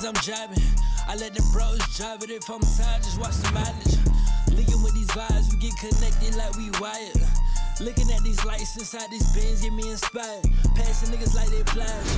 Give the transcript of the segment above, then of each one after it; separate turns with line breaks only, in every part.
cause I'm driving. I let the bros drive it. If I'm tired, just watch the mileage. Linking with these vibes, we get connected like we wired. Looking at these lights inside these bins, get me inspired. Passing niggas like they flash.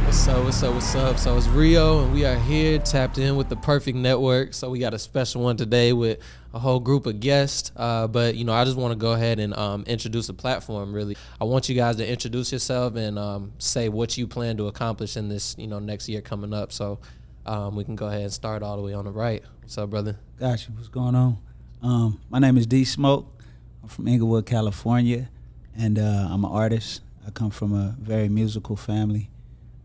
What's up? So it's Rio, and we are here tapped in with the Perfect Network. So we got a special one today with a whole group of guests. But I just want to go ahead and introduce the platform. Really, I want you guys to introduce yourself and say what you plan to accomplish in this next year coming up. So we can go ahead and start all the way on the right. What's up, brother?
Got you. What's going on? My name is Dsmoke. I'm from Inglewood, California, and I'm an artist. I come from a very musical family.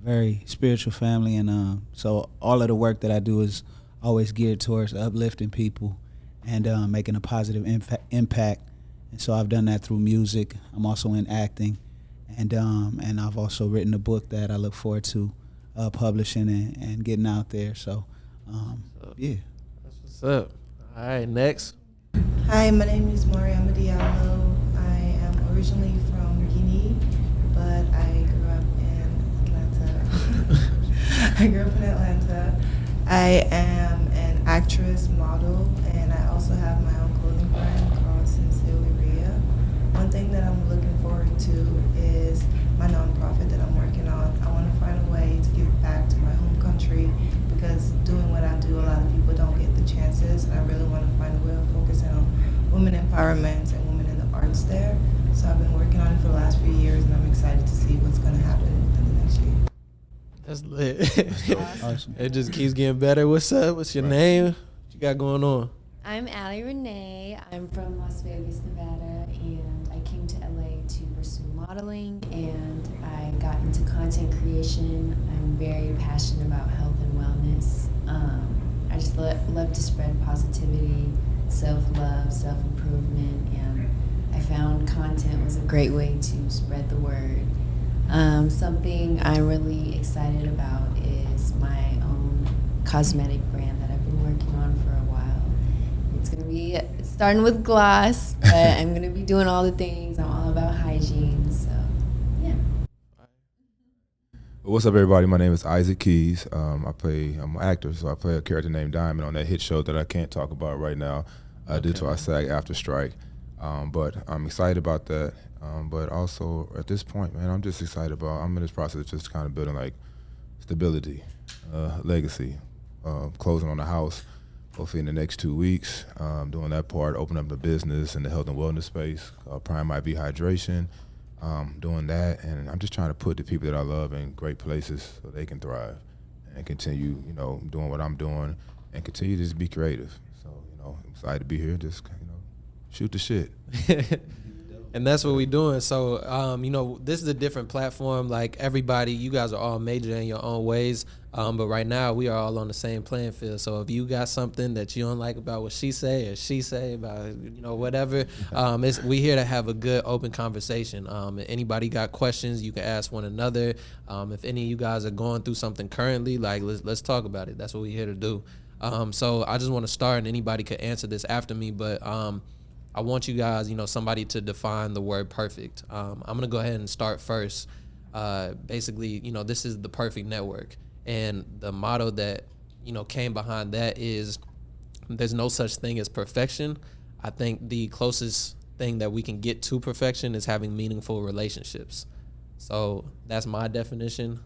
Very spiritual family, and so all of the work that I do is always geared towards uplifting people and making a positive impact. And so I've done that through music. I'm also in acting, and I've also written a book that I look forward to publishing and getting out there. So yeah,
that's what's up. All right, next.
Hi, my name is Mariama and Ally. I am originally from Guinea, but I grew up in Atlanta. I am an actress, model, and I also have my own clothing brand called Sincerely. One thing that I'm looking forward to is my nonprofit that I'm working on. I want to find a way to give back to my home country because doing what I do, a lot of people don't get the chances, and I really want to find a way of focusing on women empowerment and women in the arts there. So I've been working on it for the last few years, and I'm excited to see what's going to happen in the next year.
That's lit. Awesome. It just keeps getting better. What's up? What's your name? What you got going on?
I'm Ally Renee. I'm from Las Vegas, Nevada, and I came to LA to pursue modeling, and I got into content creation. I'm very passionate about health and wellness. I just love to spread positivity, self-love, self-improvement, and I found content was a great way to spread the word. Something I'm really excited about is my own cosmetic brand that I've been working on for a while. It's starting with gloss, but I'm going to be doing all the things. I'm all about hygiene, so yeah.
What's up, everybody? My name is Isaac Keys. I'm an actor, so I play a character named Diamond on that hit show that I can't talk about right now due to our SAG after strike. But I'm excited about that. But also at this point, man, I'm just excited about. I'm in this process of just kind of building like stability, legacy, closing on the house, hopefully in the next 2 weeks. Doing that part, opening up the business in the health and wellness space, Prime IV Hydration, doing that, and I'm just trying to put the people that I love in great places so they can thrive and continue, doing what I'm doing and continue to just be creative. So, I'm excited to be here. Just, shoot the shit.
And that's what we're doing. So, this is a different platform. Like everybody, you guys are all major in your own ways. But right now, we are all on the same playing field. So if you got something that you don't like about what she say or she say about, whatever, we here to have a good open conversation. If anybody got questions, you can ask one another. If any of you guys are going through something currently, like let's talk about it. That's what we're here to do. So I just want to start, and anybody could answer this after me, but I want you guys, somebody to define the word perfect. I'm going to go ahead and start first. Basically, this is the Perfect Network. And the motto that, came behind that is there's no such thing as perfection. I think the closest thing that we can get to perfection is having meaningful relationships. So that's my definition.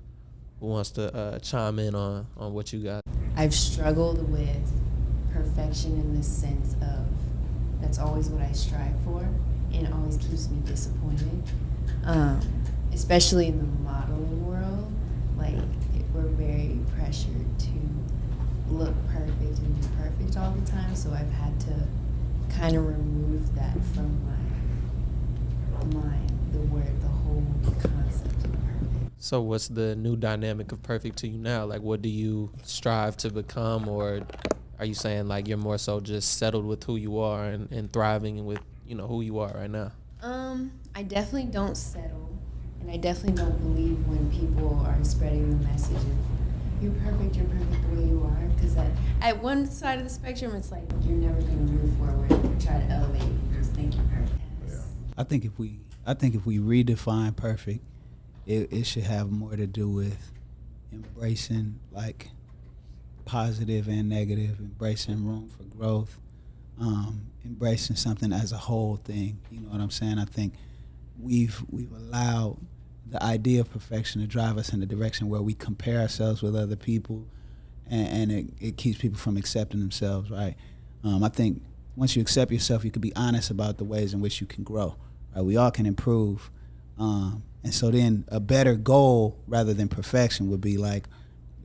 Who wants to chime in on what you got?
I've struggled with perfection in the sense of that's always what I strive for, and it always keeps me disappointed. Especially in the modeling world, we're very pressured to look perfect and be perfect all the time. So I've had to kind of remove that from my mind, the whole concept of perfect.
So what's the new dynamic of perfect to you now? Like, what do you strive to become, or are you saying like you're more so just settled with who you are and thriving with, who you are right now?
I definitely don't settle. And I definitely don't believe when people are spreading the message of you're perfect the way you are. Because at one side of the spectrum, it's like you're never going to move forward or try to elevate. You just think you're perfect.
Yeah.
I think if we redefine perfect, it should have more to do with embracing like positive and negative, embracing room for growth, embracing something as a whole thing. You know what I'm saying? I think we've allowed the idea of perfection to drive us in the direction where we compare ourselves with other people, and it keeps people from accepting themselves, right? I think once you accept yourself, you can be honest about the ways in which you can grow. Right? We all can improve. And so then a better goal rather than perfection would be like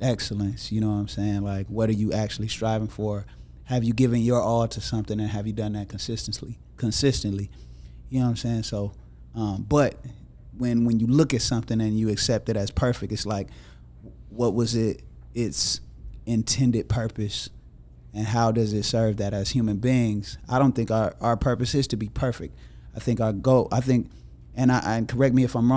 excellence, you know what I'm saying? Like, what are you actually striving for? Have you given your all to something, and have you done that consistently? You know what I'm saying? So, but when you look at something and you accept it as perfect, it's like, what was its intended purpose, and how does it serve that as human beings? I don't think our purpose is to be perfect. I think our goal, and correct me if I'm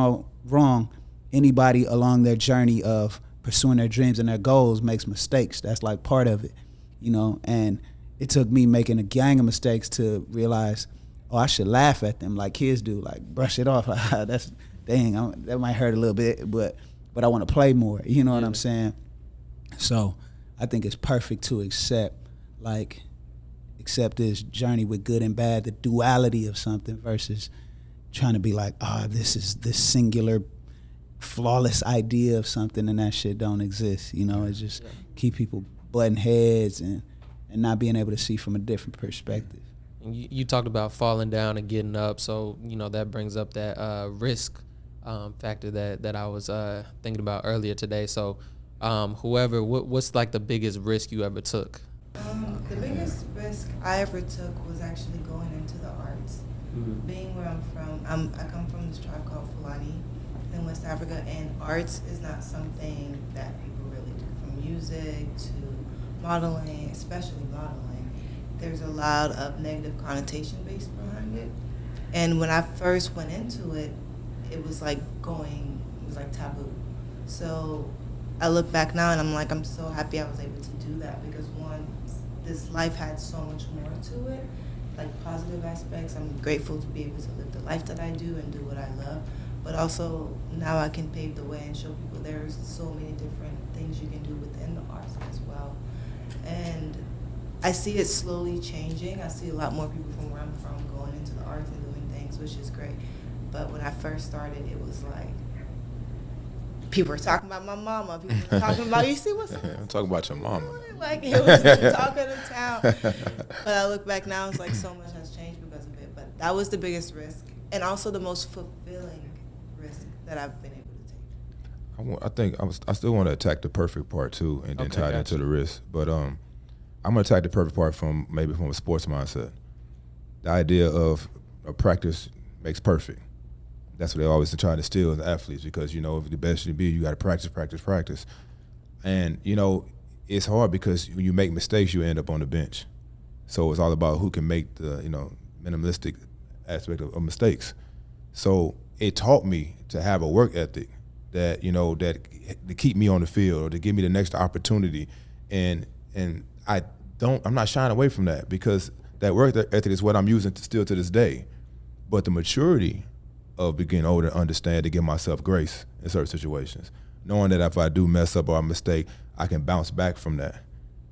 wrong, anybody along their journey of pursuing their dreams and their goals makes mistakes. That's like part of it, you know? And it took me making a gang of mistakes to realize, I should laugh at them like kids do, like brush it off. That's, dang, that might hurt a little bit, but I want to play more, you know what I'm saying? So I think it's perfect to accept this journey with good and bad, the duality of something, versus trying to be like, this is this singular flawless idea of something, and that shit don't exist. You know, it's just keep people butting heads and not being able to see from a different perspective.
And you talked about falling down and getting up, so you know that brings up that risk factor that I was thinking about earlier today. So what's like the biggest risk you ever took?
The biggest risk I ever took was actually going into the arts. Mm-hmm. Being where I'm from, I come from this tribe called Fulani in West Africa, and arts is not something that people really do. From music to modeling, especially modeling, there's a lot of negative connotation based behind it. And when I first went into it, it was like taboo. So I look back now and I'm like, I'm so happy I was able to do that, because one, this life had so much more to it, like positive aspects. I'm grateful to be able to live the life that I do and do what I love. But also now I can pave the way and show people there's so many different things you can do within the arts as well. And I see it slowly changing. I see a lot more people from where I'm from going into the arts and doing things, which is great. But when I first started, it was like, people were talking about my mama. People were talking about, you see what's up?
I'm talking about your mama.
Like, it was the talk of the town. But I look back now, it's like so much has changed because of it. But that was the biggest risk, and also the most fulfilling risk that I've been able to take.
I still want to attack the perfect part too, and then tie it into the risk. But I'm gonna attack the perfect part from a sports mindset. The idea of a practice makes perfect. That's what they always try to steal as athletes, because you know, if the best you be, you got to practice. And you know, it's hard because when you make mistakes, you end up on the bench. So it's all about who can make the minimalistic aspect of mistakes. So it taught me to have a work ethic that to keep me on the field or to give me the next opportunity, and I'm not shying away from that, because that work ethic is what I'm using still to this day. But the maturity of being older, understand to give myself grace in certain situations, knowing that if I do mess up or a mistake, I can bounce back from that.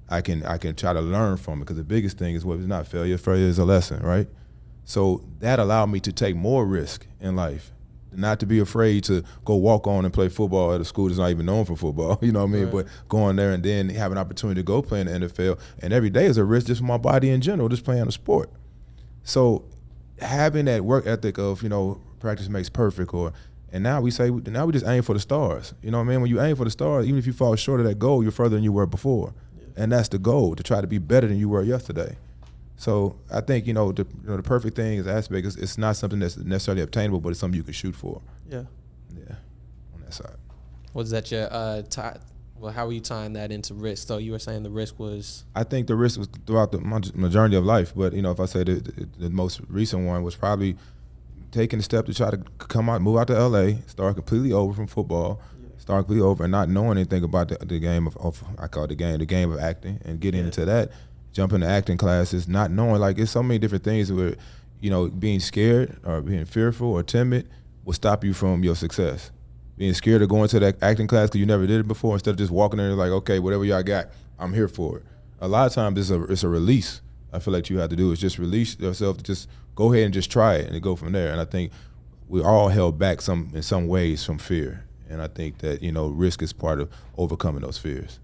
I can try to learn from it, because the biggest thing is what is not failure. Failure is a lesson, right? So that allowed me to take more risk in life, not to be afraid to go walk on and play football at a school that's not even known for football, you know what I mean? Right. But going there and then have an opportunity to go play in the NFL, and every day is a risk just for my body in general, just playing a sport. So having that work ethic of, practice makes perfect, and now we just aim for the stars. You know what I mean? When you aim for the stars, even if you fall short of that goal, you're further than you were before. Yeah. And that's the goal, to try to be better than you were yesterday. So I think, the perfect thing is aspect is it's not something that's necessarily obtainable, but it's something you can shoot for.
Yeah.
Yeah, on that side.
Was that your how were you tying that into risk? So you were saying the risk was? I
think the risk was throughout my journey of life, but if I say the most recent one was probably taking a step to try to move out to LA, start completely over from football, and not knowing anything about the game of I call it the game of acting, and getting into that, jump into acting classes, not knowing, like, it's so many different things where, being scared or being fearful or timid will stop you from your success. being scared of going to that acting class because you never did it before, instead of just walking there and like, okay, whatever y'all got, I'm here for it. A lot of times it's a release. I feel like you have to do is just release yourself, just go ahead and just try it and go from there. And I think we all held back in some ways from fear. And I think that, risk is part of overcoming those fears.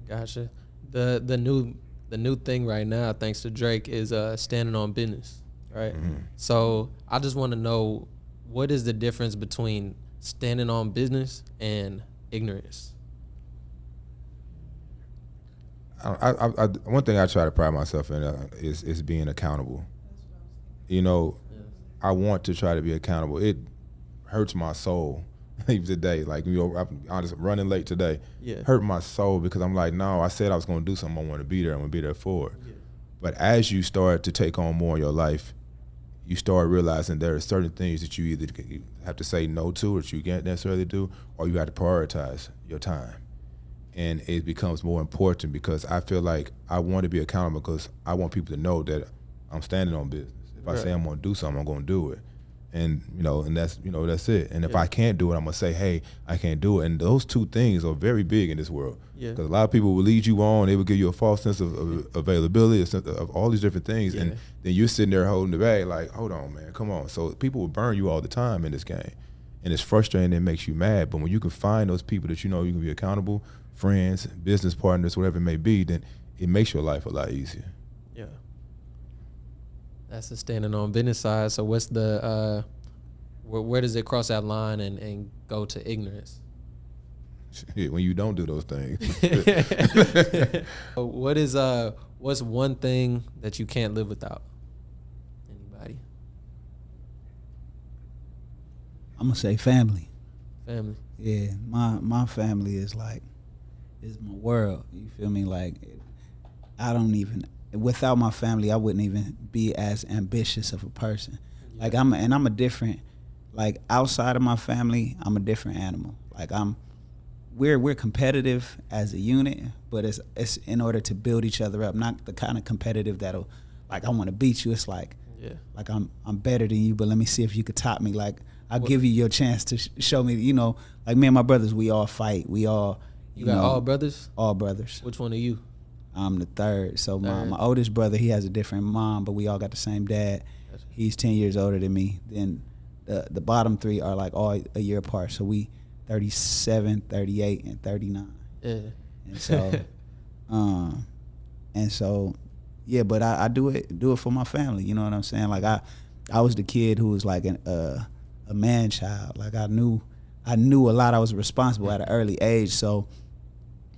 Gotcha. The new thing right now, thanks to Drake, is standing on business, right? Mm-hmm. So I just want to know, what is the difference between standing on business and ignorance?
One thing I try to pride myself in is being accountable. I want to try to be accountable. It hurts my soul even today. Like, I'm honest, running late today. Yeah. Hurt my soul because I'm like, no, I said I was going to do something. I want to be there. I'm going to be there for it. Yeah. But as you start to take on more in your life, you start realizing there are certain things that you either have to say no to, or that you can't necessarily do, or you have to prioritize your time. And it becomes more important because I feel like I want to be accountable because I want people to know that I'm standing on business. If I say I'm going to do something, I'm going to do it. And, and that's it. And if I can't do it, I'm going to say, hey, I can't do it. And those two things are very big in this world. Because a lot of people will lead you on. They will give you a false sense of availability, a sense of all these different things. Yeah. And then you're sitting there holding the bag like, hold on, man, come on. So people will burn you all the time in this game. And it's frustrating. It makes you mad. But when you can find those people that you can be accountable, friends, business partners, whatever it may be, then it makes your life a lot easier.
Yeah. That's the standing on business side. So what's the where does it cross that line and go to ignorance?
When you don't do those things.
What's one thing that you can't live without? Anybody?
I'm gonna say family.
Family.
Yeah, my family is my world. You feel me? Like, without my family, I wouldn't even be as ambitious of a person. Yeah. Like I'm a different, like outside of my family, I'm a different animal. Like we're competitive as a unit, but it's in order to build each other up, not the kind of competitive that'll, like, I want to beat you. It's like, like I'm better than you, but let me see if you could top me. Like, I'll give you your chance to show me, like me and my brothers, we all fight. We all,
you got all brothers?
All brothers.
Which one are you?
I'm the third. So my oldest brother, he has a different mom, but we all got the same dad. He's 10 years older than me. Then the bottom three are like all a year apart. So we 37, 38, and 39. Yeah. And so, yeah, but I do it for my family. You know what I'm saying? Like I was the kid who was like a man child. Like I knew a lot. I was responsible at an early age. So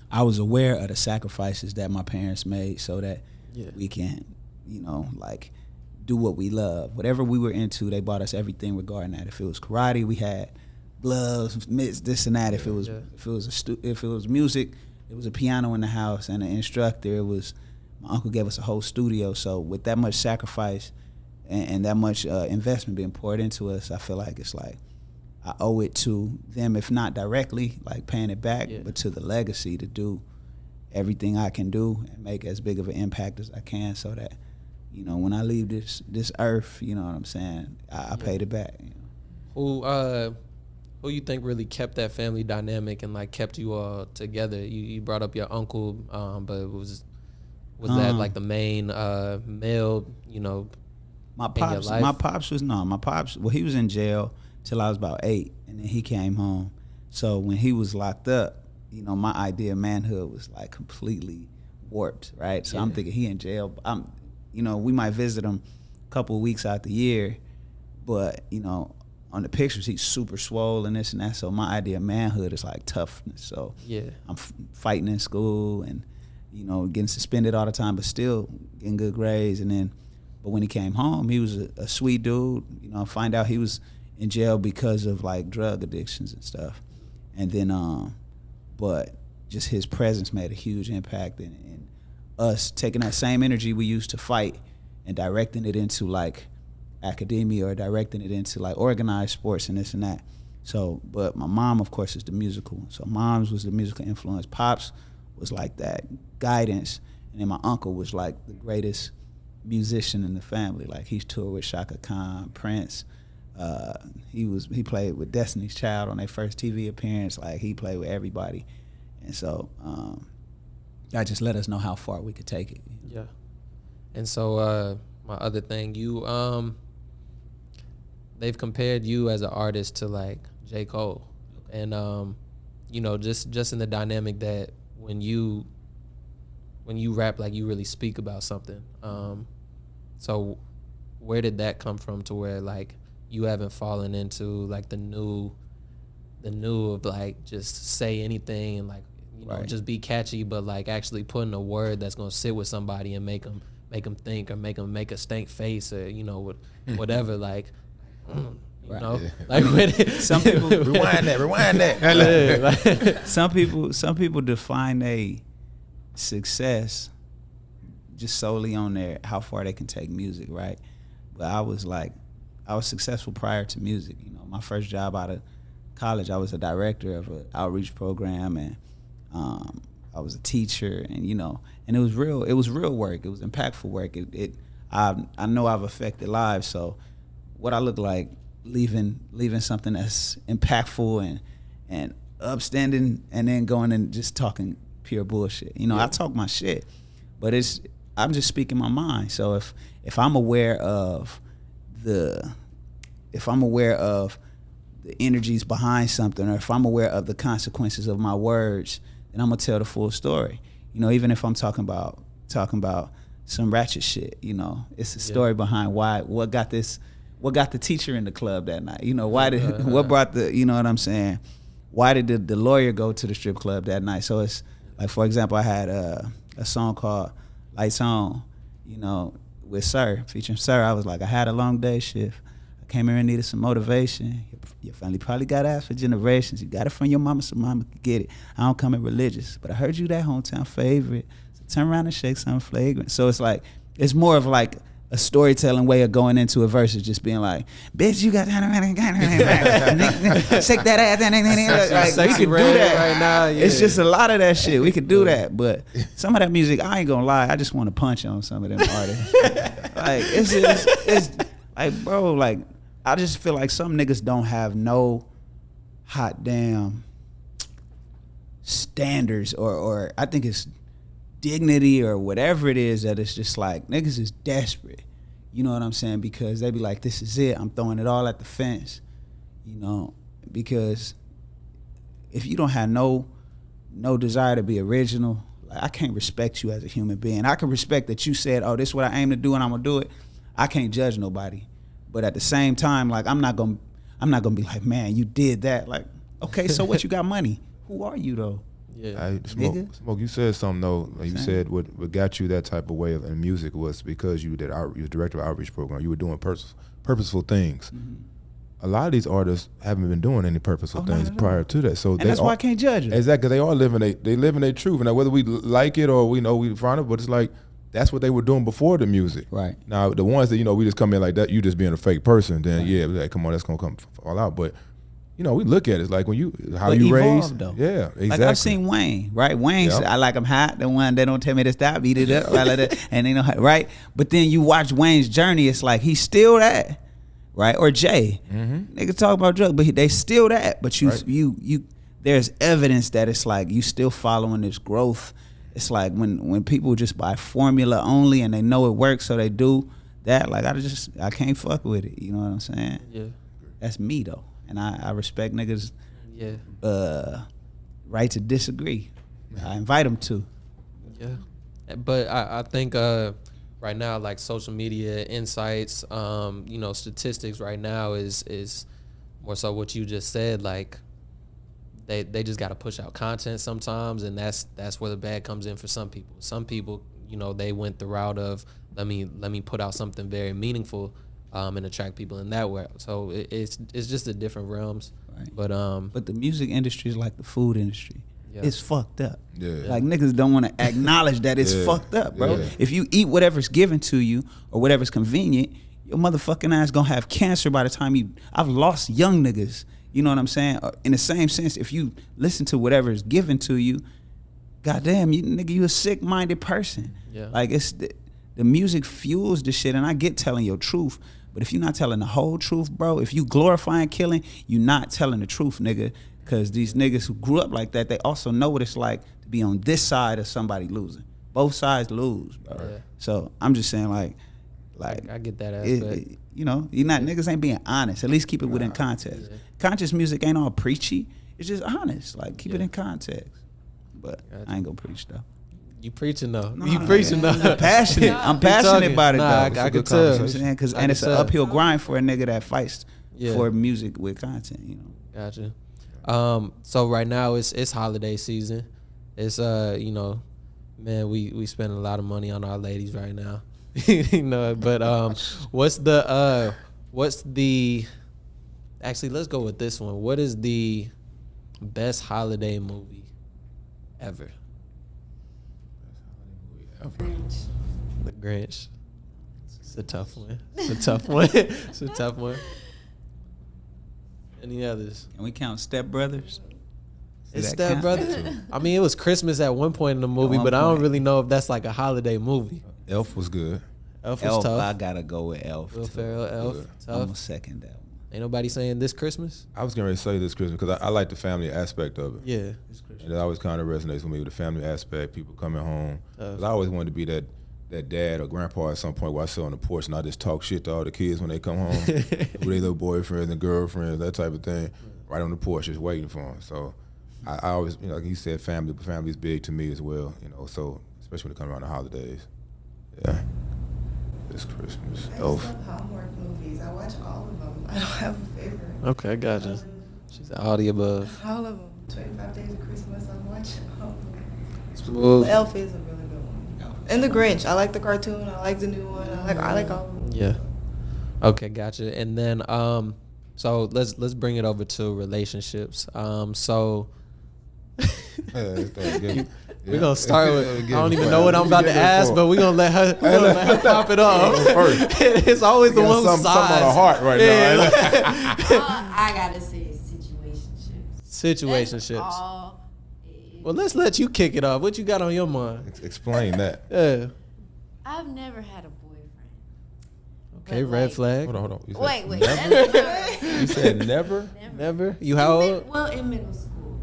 I was aware of the sacrifices that my parents made so that we can, like, do what we love. Whatever we were into, they bought us everything regarding that. If it was karate, we had gloves, mitts, this and that. If it was music, it was a piano in the house and an instructor. My uncle gave us a whole studio. So with that much sacrifice and that much investment being poured into us, I feel like it's like I owe it to them, if not directly, like paying it back, but to the legacy to do everything I can do and make as big of an impact as I can so that, when I leave this earth, you know what I'm saying, I paid it back.
Who you think really kept that family dynamic and like kept you all together? You brought up your uncle, but was that like the main male,
my pops, well, he was in jail till I was about 8, and then he came home. So when he was locked up, my idea of manhood was like completely warped, right? So I'm thinking he in jail. We might visit him a couple of weeks out the year, but on the pictures he's super swole and this and that. So my idea of manhood is like toughness. So I'm fighting in school and getting suspended all the time, but still getting good grades. But when he came home, he was a sweet dude. I find out he was in jail because of like drug addictions and stuff. And then, but just his presence made a huge impact in us taking that same energy we used to fight and directing it into like academia or directing it into like organized sports and this and that. So, but my mom, of course, is the musical one. So mom's was the musical influence. Pops was like that guidance. And then my uncle was like the greatest musician in the family. Like he's toured with Shaka Khan, Prince, He played with Destiny's Child on their first TV appearance. Like, he played with everybody, and so that just let us know how far we could take it.
Yeah. And so my other thing, they've compared you as an artist to like J. Cole, and just in the dynamic that when you rap, like, you really speak about something. So where did that come from to where like you haven't fallen into like the new of like just say anything and like just be catchy, but like actually putting a word that's gonna sit with somebody and make them think or make them make a stank face or whatever like. Like
some people
rewind that.
Some people define a success just solely on their how far they can take music, right? But I was successful prior to music. My first job out of college, I was a director of an outreach program, and I was a teacher, and and it was real work. It was impactful work. I know I've affected lives. So what I look like leaving something that's impactful and upstanding, and then going and just talking pure bullshit. I talk my shit, but I'm just speaking my mind. So if I'm aware of the energies behind something, or if I'm aware of the consequences of my words, then I'm gonna tell the full story. Even if I'm talking about some ratchet shit, it's a story behind what got the teacher in the club that night. What brought the, what I'm saying? Why did the lawyer go to the strip club that night? So it's like, for example, I had a song called Lights On, with Sir, featuring Sir. I was like, I had a long day shift. I came here and needed some motivation. Your family probably got ass for generations. You got it from your mama, so mama could get it. I don't come in religious, but I heard you that hometown favorite. So turn around and shake something flagrant. So it's like, it's more of like a storytelling way of going into a verse, is just being like, bitch, you got shake that ass. Like, we could do that
right now. Yeah.
It's just a lot of that shit. We could do that, but some of that music, I ain't gonna lie, I just want to punch on some of them artists. Like, it's like, bro, like, I just feel like some niggas don't have no hot damn standards, or I think it's dignity or whatever it is, that it's just like niggas is desperate. You know what I'm saying? Because they be like, this is it. I'm throwing it all at the fence. Because if you don't have no desire to be original, like, I can't respect you as a human being. I can respect that you said, oh, this is what I aim to do and I'm gonna do it. I can't judge nobody. But at the same time, like, I'm not gonna be like, man, you did that. Like, okay, so what, you got money? Who are you though?
Yeah, Smoke. You said something though. Like you said what got you that type of way in music was because you were director of outreach program. You were doing purposeful things. Mm-hmm. A lot of these artists haven't been doing any purposeful things prior to that. So
that's why I can't judge them.
Exactly, they are living their truth. Now, whether we like it or we find it, but it's like that's what they were doing before the music.
Right.
Now, the ones that we just come in like that, you just being a fake person. Then like, come on, that's gonna come fall out. But we look at it, it's like when you raised.
Though.
Yeah, exactly.
Like, I've seen Wayne, right? Wayne, I like him hot, the one that don't tell me to stop, beat it up, and they know how, right? But then you watch Wayne's journey, it's like he's still that, right? Or Jay, niggas talk about drugs, but they still that. But you there's evidence that it's like you still following this growth. It's like when people just buy formula only and they know it works, so they do that. Like, I can't fuck with it. You know what I'm saying?
Yeah.
That's me though. And I respect niggas' right to disagree. I invite them to.
Yeah. But I think right now, like, social media insights, statistics right now is more so what you just said. Like, they just got to push out content sometimes, and that's where the bad comes in for some people. Some people, they went the route of let me put out something very meaningful and attract people in that way. So it's just the different realms. Right. But
the music industry is like the food industry. Yeah. It's fucked up.
Yeah.
Like, niggas don't want to acknowledge that it's fucked up, bro. Yeah. If you eat whatever's given to you or whatever's convenient, your motherfucking ass gonna have cancer by the time I've lost young niggas. You know what I'm saying? In the same sense, if you listen to whatever is given to you, goddamn, you a sick-minded person.
Yeah.
Like, it's the music fuels the shit, and I get telling your truth, But if you're not telling the whole truth, bro, if you glorifying killing, you're not telling the truth, nigga. Because these niggas who grew up like that, they also know what it's like to be on this side of somebody losing. Both sides lose, bro.
Yeah.
So I'm just saying, like
I get that aspect.
you know, niggas ain't being honest. At least keep it within context.
Yeah.
Conscious music ain't all preachy. It's just honest. Like, keep it in context. But
Gotcha.
I ain't gonna preach though.
You preaching though.
Nah,
You preaching though.
I'm passionate. I'm passionate
talking.
about it,
Nah,
though.
I
It's a
could
good
tell.
conversation. You know what I'm saying? 'Cause-
I
and
could
it's an
tell.
uphill grind for a nigga that fights
Yeah.
for music with content, you know.
Gotcha. So right now it's holiday season. It's you know, man, we spend a lot of money on our ladies right now. You know, but what's the actually, let's go with this one. What is the best holiday movie ever?
Grinch.
The Grinch. It's a tough one. It's a tough one. It's a tough one. Any others?
Can we count Step Brothers?
It's
Does that
Step
count?
Brothers. I mean, it was Christmas at one point in the movie,
one
but I don't
point.
really know if that's like a holiday movie.
Elf was good.
Elf was
Elf,
tough.
I gotta go with Elf.
Will
too.
Ferrell, Elf,
Good.
I'm gonna
tough.
second that one.
Ain't nobody saying this Christmas.
I was going to say this Christmas because I like the family aspect of it.
Yeah,
And it always kind of resonates with me with the family aspect, people coming home.
Tough.
'Cause I always wanted to be that dad or grandpa at some point where I sit on the porch and I just talk shit to all the kids when they come home, with their little boyfriends and girlfriends, that type of thing, right on the porch just waiting for them. So I always, you know, like you said, family's big to me as well, you know, so especially when it comes around the holidays. Yeah. This Christmas.
I
Elf.
just love Hallmark movies. I watch all of them. I don't have a favorite.
Okay, gotcha. She's all the above.
All of them. 25 Days of Christmas. I'm watching all of them.
Smooth.
Elf is a really good one. And The Grinch. I like the cartoon. I like the new one. I like all of them.
Yeah. Okay, gotcha. And then so let's bring it over to relationships. So we're gonna start with. I don't even know what I'm about to ask, but we're gonna let her pop it off.
First.
It's always the one who
something on the
sighs.
heart right
Yeah.
I gotta say situationships.
Situationships.
That's all.
Well, let's let you kick it off. What you got on your mind?
Explain that.
Yeah.
I've never had a boyfriend.
Okay,
But,
red
like-
flag.
Hold on. You said
Wait.
Never? You said never?
Never. You how old?
Well, in middle school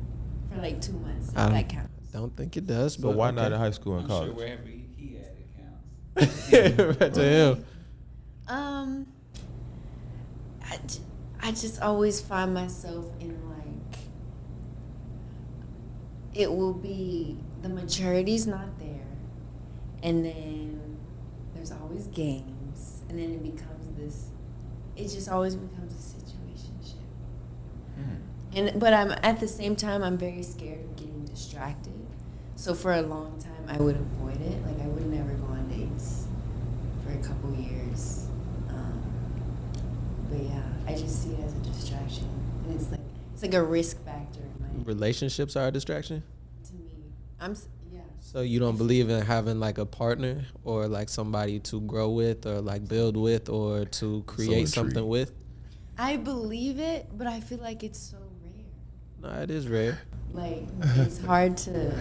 for like 2 months. If
I
that counts.
don't think it does.
So
But
why
okay.
not in high school and
I'm sure
college?
wherever he at, it counts.
Right to him.
I just always find myself in like, it will be, the maturity's not there, and then there's always games, and then it becomes this, it just always becomes a situationship. But I'm at the same time, I'm very scared of getting distracted. So for a long time, I would avoid it. Like I would never go on dates for a couple years. But yeah, I just see it as a distraction, and it's like a risk factor in my
Relationships are a distraction.
to me. Yeah.
So you don't believe in having like a partner or like somebody to grow with or like build with or to create something
intrigued.
with?
I believe it, but I feel like it's so rare.
No, it is rare.
Like it's hard to.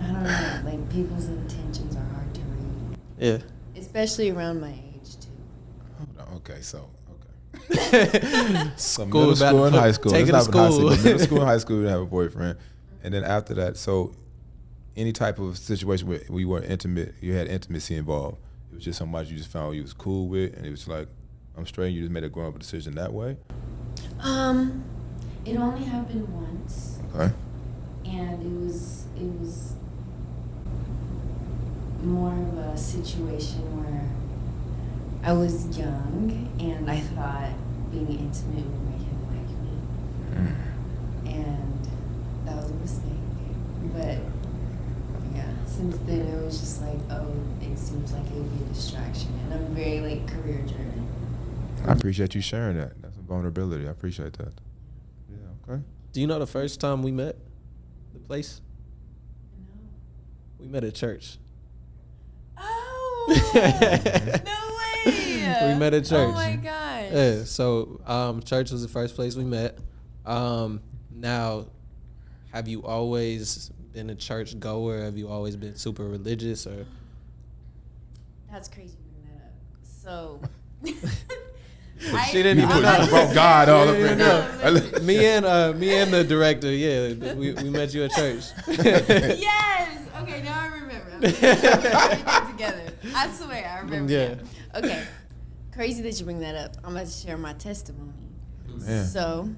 I don't know. Like people's intentions are hard to read,
Yeah.
especially around my age too.
Hold on. Okay, so So
School
middle
about
school
to
and
put-
high school.
take
Let's
it to
not put high
school.
but middle school and high school, you didn't have a boyfriend, and then after that, so any type of situation where you were intimate, you had intimacy involved. It was just somebody you just found you was cool with, and it was like, I'm straight. You just made a grown up decision that way.
It only happened once,
Okay.
and it was more of a situation where I was young and I thought being intimate would make him like me, and that was a mistake. But yeah, since then it was just like, oh, it seems like it would be a distraction, and I'm very like career driven.
I appreciate you sharing that. That's some vulnerability. I appreciate that. Yeah. Okay.
Do you know the first time we met? The place? We met at church.
Oh, no way!
We met at church.
Oh my gosh.
Yeah, so church was the first place we met. Now, have you always been a church goer? Have you always been super religious, or?
That's crazy you bring that up. So,
She didn't even know.
Brought God all up in
there. Me and the director, we met you at church.
Yes. Okay, now I remember. I'm putting everything together. I swear, I remember.
Yeah.
Now. Okay. Crazy that you bring that up. I'm about to share my testimony.
Man.
So,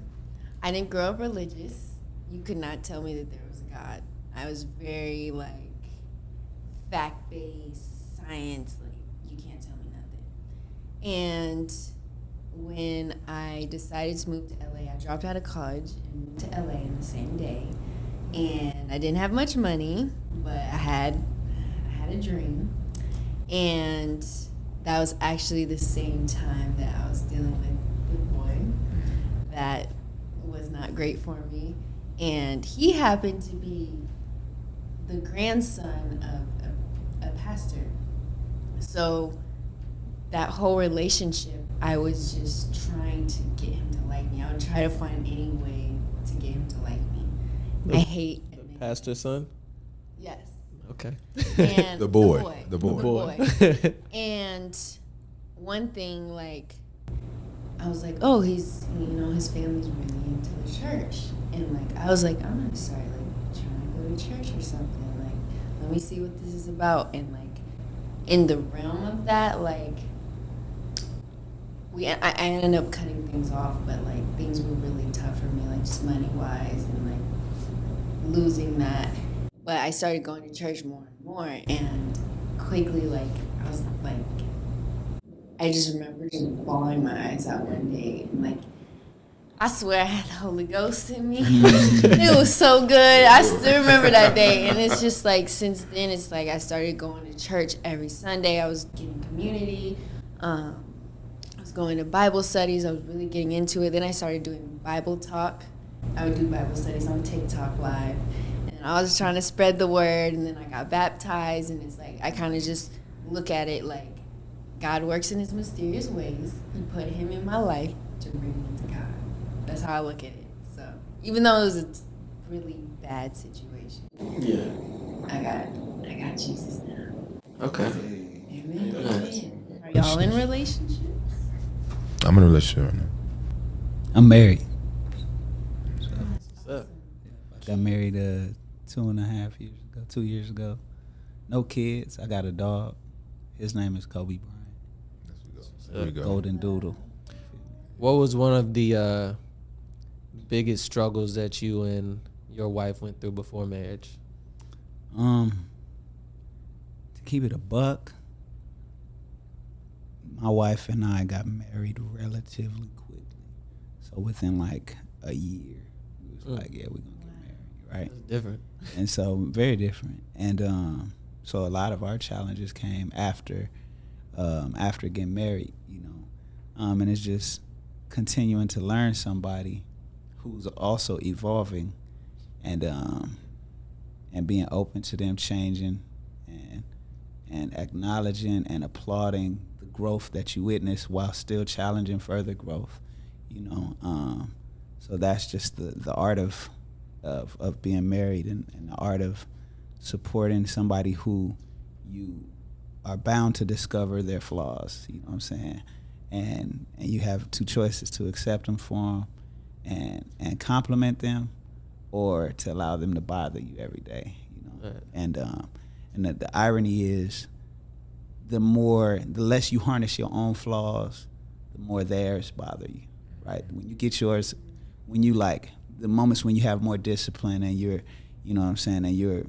I didn't grow up religious. You could not tell me that there was a God. I was very fact-based, science. You can't tell me nothing. And when I decided to move to LA, I dropped out of college and moved to LA in the same day. And I didn't have much money, but I had a dream. And that was actually the same time that I was dealing with the boy that was not great for me. And he happened to be the grandson of a pastor. So that whole relationship, I was just trying to get him to like me. I would try to find any way to get him to like me. I hate
the pastor's son.
Yes.
Okay.
And
The boy.
The boy. And one thing, I was like, oh, his family's really into the church, and I was like, I'm gonna start trying to go to church or something. Let me see what this is about. And in the realm of that, I ended up cutting things off, but things were really tough for me, just money wise, and losing that. But I started going to church more and more, and quickly, I was I just remember just bawling my eyes out one day, and I swear I had the Holy Ghost in me. It was so good. I still remember that day, and it's just since then, it's I started going to church every Sunday. I was getting community. I was going to Bible studies. I was really getting into it. Then I started doing Bible talk. I would do Bible studies on TikTok live. I was trying to spread the word, and then I got baptized, and it's I kind of just look at it God works in his mysterious ways. He put him in my life to bring me to God. That's how I look at it. So even though it was a really bad situation, I got Jesus now.
Okay.
Amen. Amen. Are y'all in relationships?
I'm in a relationship right now.
I'm married.
What's up?
Got married 2 years ago. No kids. I got a dog. His name is Kobe Bryant.
There we go.
Golden Doodle.
What was one of the biggest struggles that you and your wife went through before marriage?
To keep it a buck, my wife and I got married relatively quickly. So within a year, we was we're gonna get married, right?
That's different.
And so very different. And so a lot of our challenges came after getting married, and it's just continuing to learn somebody who's also evolving, and being open to them changing, and acknowledging and applauding the growth that you witness while still challenging further growth, so that's just the art of being married, and the art of supporting somebody who you are bound to discover their flaws, you know what I'm saying? And you have two choices: to accept them for them and compliment them, or to allow them to bother you every day,
Right.
And the irony is, the less you harness your own flaws, the more theirs bother you, right? When you get yours, when you the moments when you have more discipline, and you're, and you're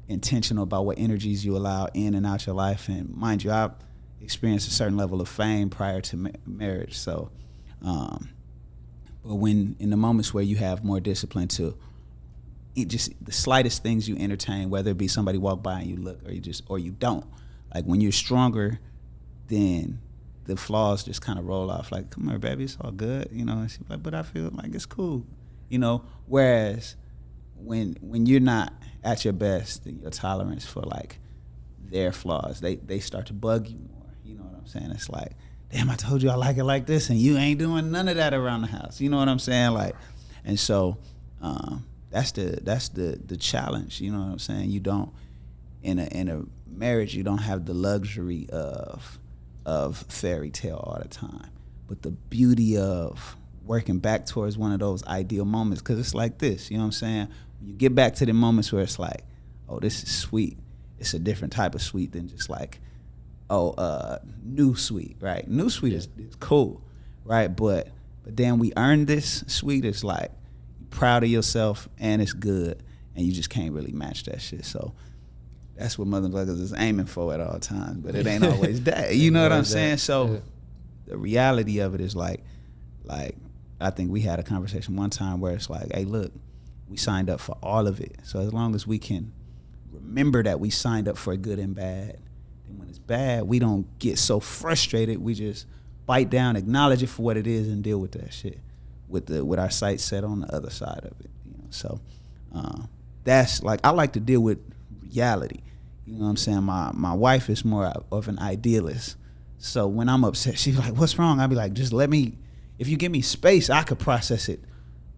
intentional about what energies you allow in and out your life. And mind you, I've experienced a certain level of fame prior to marriage. So, but when in the moments where you have more discipline to just the slightest things you entertain, whether it be somebody walk by and you look, or you don't, when you're stronger, then the flaws just kind of roll off. Come here, baby, it's all good, And she's like, but I feel like it's cool, Whereas when you're not at your best, then your tolerance for their flaws, they start to bug you more. You know what I'm saying? It's damn, I told you I like it like this, and you ain't doing none of that around the house. You know what I'm saying? And so that's the challenge. You know what I'm saying? You don't in a marriage, you don't have the luxury of of fairy tale all the time, but the beauty of working back towards one of those ideal moments, because it's like this, you know what I'm saying? When you get back to the moments where it's like, oh, this is sweet. It's a different type of sweet than just like, new sweet, right? New sweet is cool, right? But then we earned this sweet. It's like you're proud of yourself and it's good, and you just can't really match that shit. So that's what motherfuckers is aiming for at all times, but it ain't always that. You know what I'm saying? So the reality of it is like I think we had a conversation one time where it's like, hey, look, we signed up for all of it. So as long as we can remember that we signed up for good and bad, and when it's bad, we don't get so frustrated. We just bite down, acknowledge it for what it is, and deal with that shit with our sights set on the other side of it. You know, so that's like, I like to deal with reality. You know what I'm saying? My wife is more of an idealist. So when I'm upset, she's like, "What's wrong?" I'll be like, "Just let me. If you give me space, I could process it.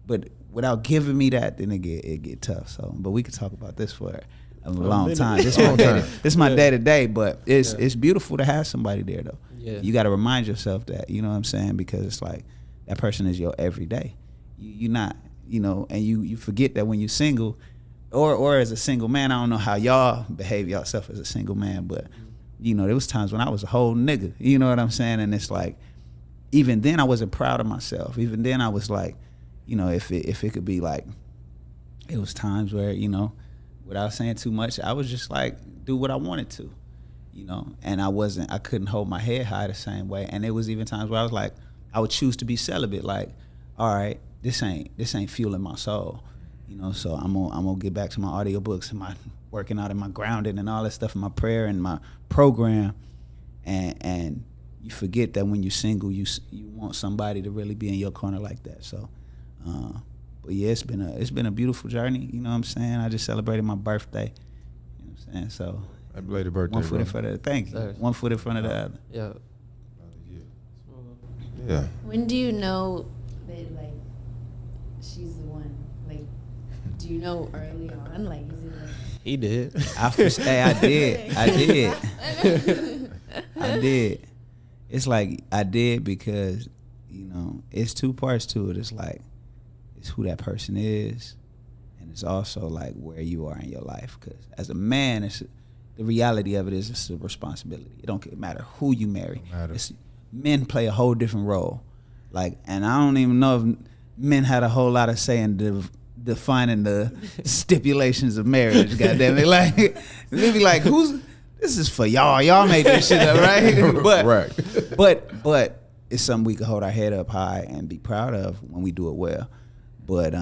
But without giving me that, then it get tough." So, but we could talk about this for a long time. This is my day to day, but it's beautiful to have somebody there though. Yeah. You got to remind yourself that, you know what I'm saying, because it's like that person is your everyday. You're not, you know, and you forget that when you're single, or as a single man. I don't know how y'all behave yourself as a single man, but you know, there was times when I was a whole nigga. You know what I'm saying? And it's like, even then I wasn't proud of myself. Even then I was like, you know, if it could be like, it was times where, you know, without saying too much, I was just like, do what I wanted to, you know, and I couldn't hold my head high the same way. And there was even times where I was like, I would choose to be celibate, like, all right, this ain't fueling my soul, you know, so I'm gonna get back to my audiobooks and my working out and my grounding and all that stuff, and my prayer and my program, and you forget that when you're single, you want somebody to really be in your corner like that. So, but yeah, it's been a beautiful journey. You know what I'm saying? I just celebrated my birthday. You know what I'm saying? So,
happy belated birthday,
one foot in front of the, thank you. One foot in front of the other.
Yeah.
Yeah.
When do you know that, like, she's the one? Like, do you know early on? Like, is it like...
He did.
I did. It's like I did because, you know, it's two parts to it. It's like, it's who that person is, and it's also like where you are in your life. Because as a man, the reality of it is it's a responsibility. It don't matter who you marry. Men play a whole different role. Like, and I don't even know if men had a whole lot of say in defining the stipulations of marriage. Goddamn it! Like, they be like, this is for y'all. Y'all made this shit up, right? But, right. But it's something we can hold our head up high and be proud of when we do it well. But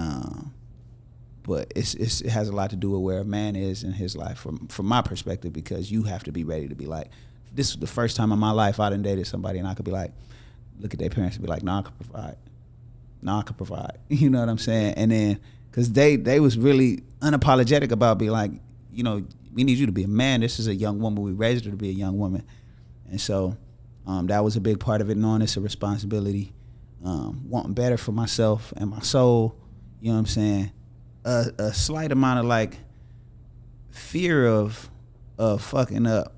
it has a lot to do with where a man is in his life from my perspective, because you have to be ready to be like, this is the first time in my life I done dated somebody and I could be like, look at their parents and be like, no, I could provide. You know what I'm saying? And then, because they was really unapologetic about being like, you know, we need you to be a man. This is a young woman. We raised her to be a young woman. And so that was a big part of it, knowing it's a responsibility, wanting better for myself and my soul. You know what I'm saying? A slight amount of like fear of fucking up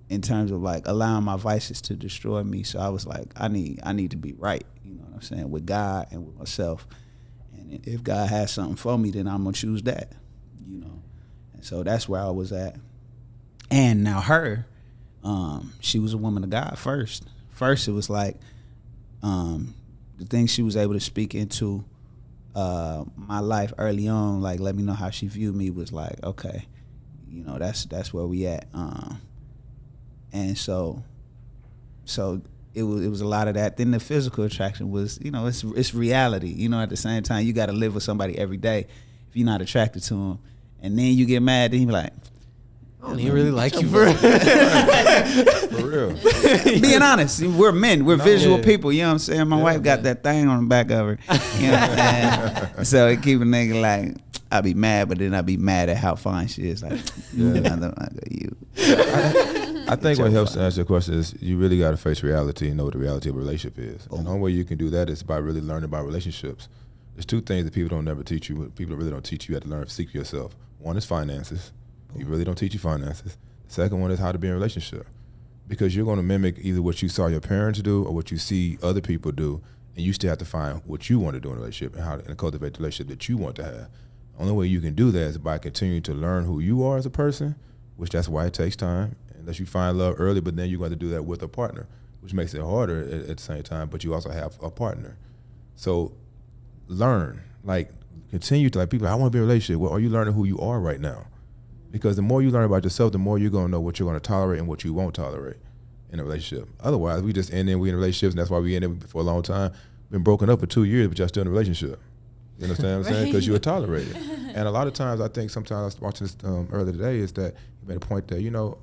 in terms of like allowing my vices to destroy me. So I was like, I need to be right. You know what I'm saying? With God and with myself. And if God has something for me, then I'm gonna choose that. You know. And so that's where I was at. And now her, she was a woman of God first. First it was like the things she was able to speak into my life early on, like let me know how she viewed me, was like, okay, you know, that's where we at. And so it was a lot of that. Then the physical attraction was, you know, it's reality. You know, at the same time, you got to live with somebody every day if you're not attracted to them. And then you get mad, then you be like,
I don't even really like you for
real.
Being honest, we're men. We're visual people. You know what I'm saying? My wife got that thing on the back of her. You know what I'm saying? So it keep a nigga like, I be mad, but then I be mad at how fine she is. Like, you.
I think what helps to answer the question is you really got to face reality and know what the reality of a relationship is. And the only way you can do that is by really learning about relationships. There's two things that people don't never teach you. People really don't teach you. You have to learn to seek for yourself. One is finances. You really don't teach you finances. The second one is how to be in a relationship. because you're going to mimic either what you saw your parents do or what you see other people do, and you still have to find what you want to do in a relationship and how to cultivate the relationship that you want to have. The only way you can do that is by continuing to learn who you are as a person, which that's why it takes time, unless you find love early, but then you're going to do that with a partner, which makes it harder at the same time, but you also have a partner. So learn, like continue to, like people, I want to be in a relationship. Well, are you learning who you are right now? Because the more you learn about yourself, the more you're going to know what you're going to tolerate and what you won't tolerate in a relationship. Otherwise, we just end in, we in relationships, and that's why we end in for a long time. Been broken up for 2 years, but y'all still in a relationship. You understand what I'm saying? Because you were tolerated. And a lot of times, I think sometimes I was watching this earlier today, is that you made a point that, you know,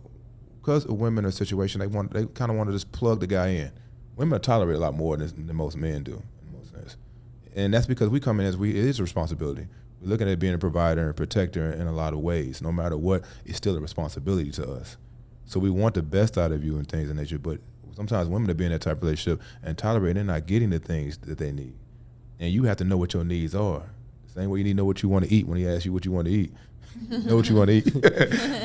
because women in a situation, they kind of want to just plug the guy in. Women tolerate a lot more than most men do, in most sense. And that's because we come in as it is a responsibility. We're looking at being a provider and a protector in a lot of ways. No matter what, it's still a responsibility to us. So we want the best out of you and things of nature, but sometimes women are being in that type of relationship and tolerating, they're not getting the things that they need. And you have to know what your needs are. The same way you need to know what you want to eat when he asks you what you want to eat. Know what you want to eat.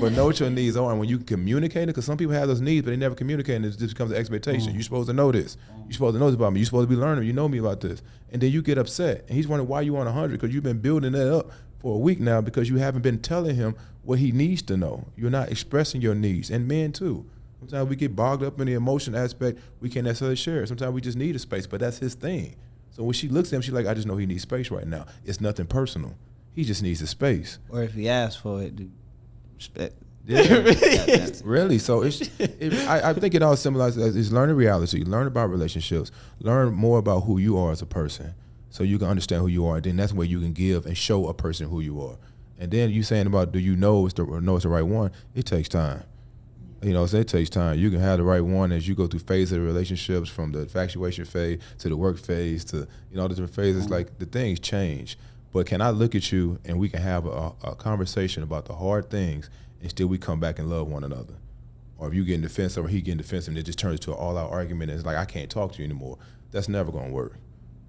But know what your needs are. And when you communicate it, because some people have those needs, but they never communicate, and it just becomes an expectation. You're supposed to know this. You're supposed to know this about me. You're supposed to be learning. You know me about this. And then you get upset. And he's wondering why you on 100, because you've been building that up for a week now because you haven't been telling him what he needs to know. You're not expressing your needs. And men too. Sometimes we get bogged up in the emotion aspect. We can't necessarily share it. Sometimes we just need a space, but that's his thing. So when she looks at him, she's like, I just know he needs space right now. It's nothing personal. He just needs a space.
Or if he asks for it, do respect.
Yeah, really. So I think it all symbolizes is learning reality, learn about relationships, learn more about who you are as a person, so you can understand who you are. And then that's where you can give and show a person who you are. And then you saying about, do you know it's the right one? It takes time. You know, so it takes time. You can have the right one as you go through phases of relationships, from the infatuation phase to the work phase to, you know, the different phases. Like, the things change. But can I look at you and we can have a conversation about the hard things and still we come back and love one another? Or if you get defensive or he getting defensive and it just turns into an all-out argument and it's like, I can't talk to you anymore. That's never going to work.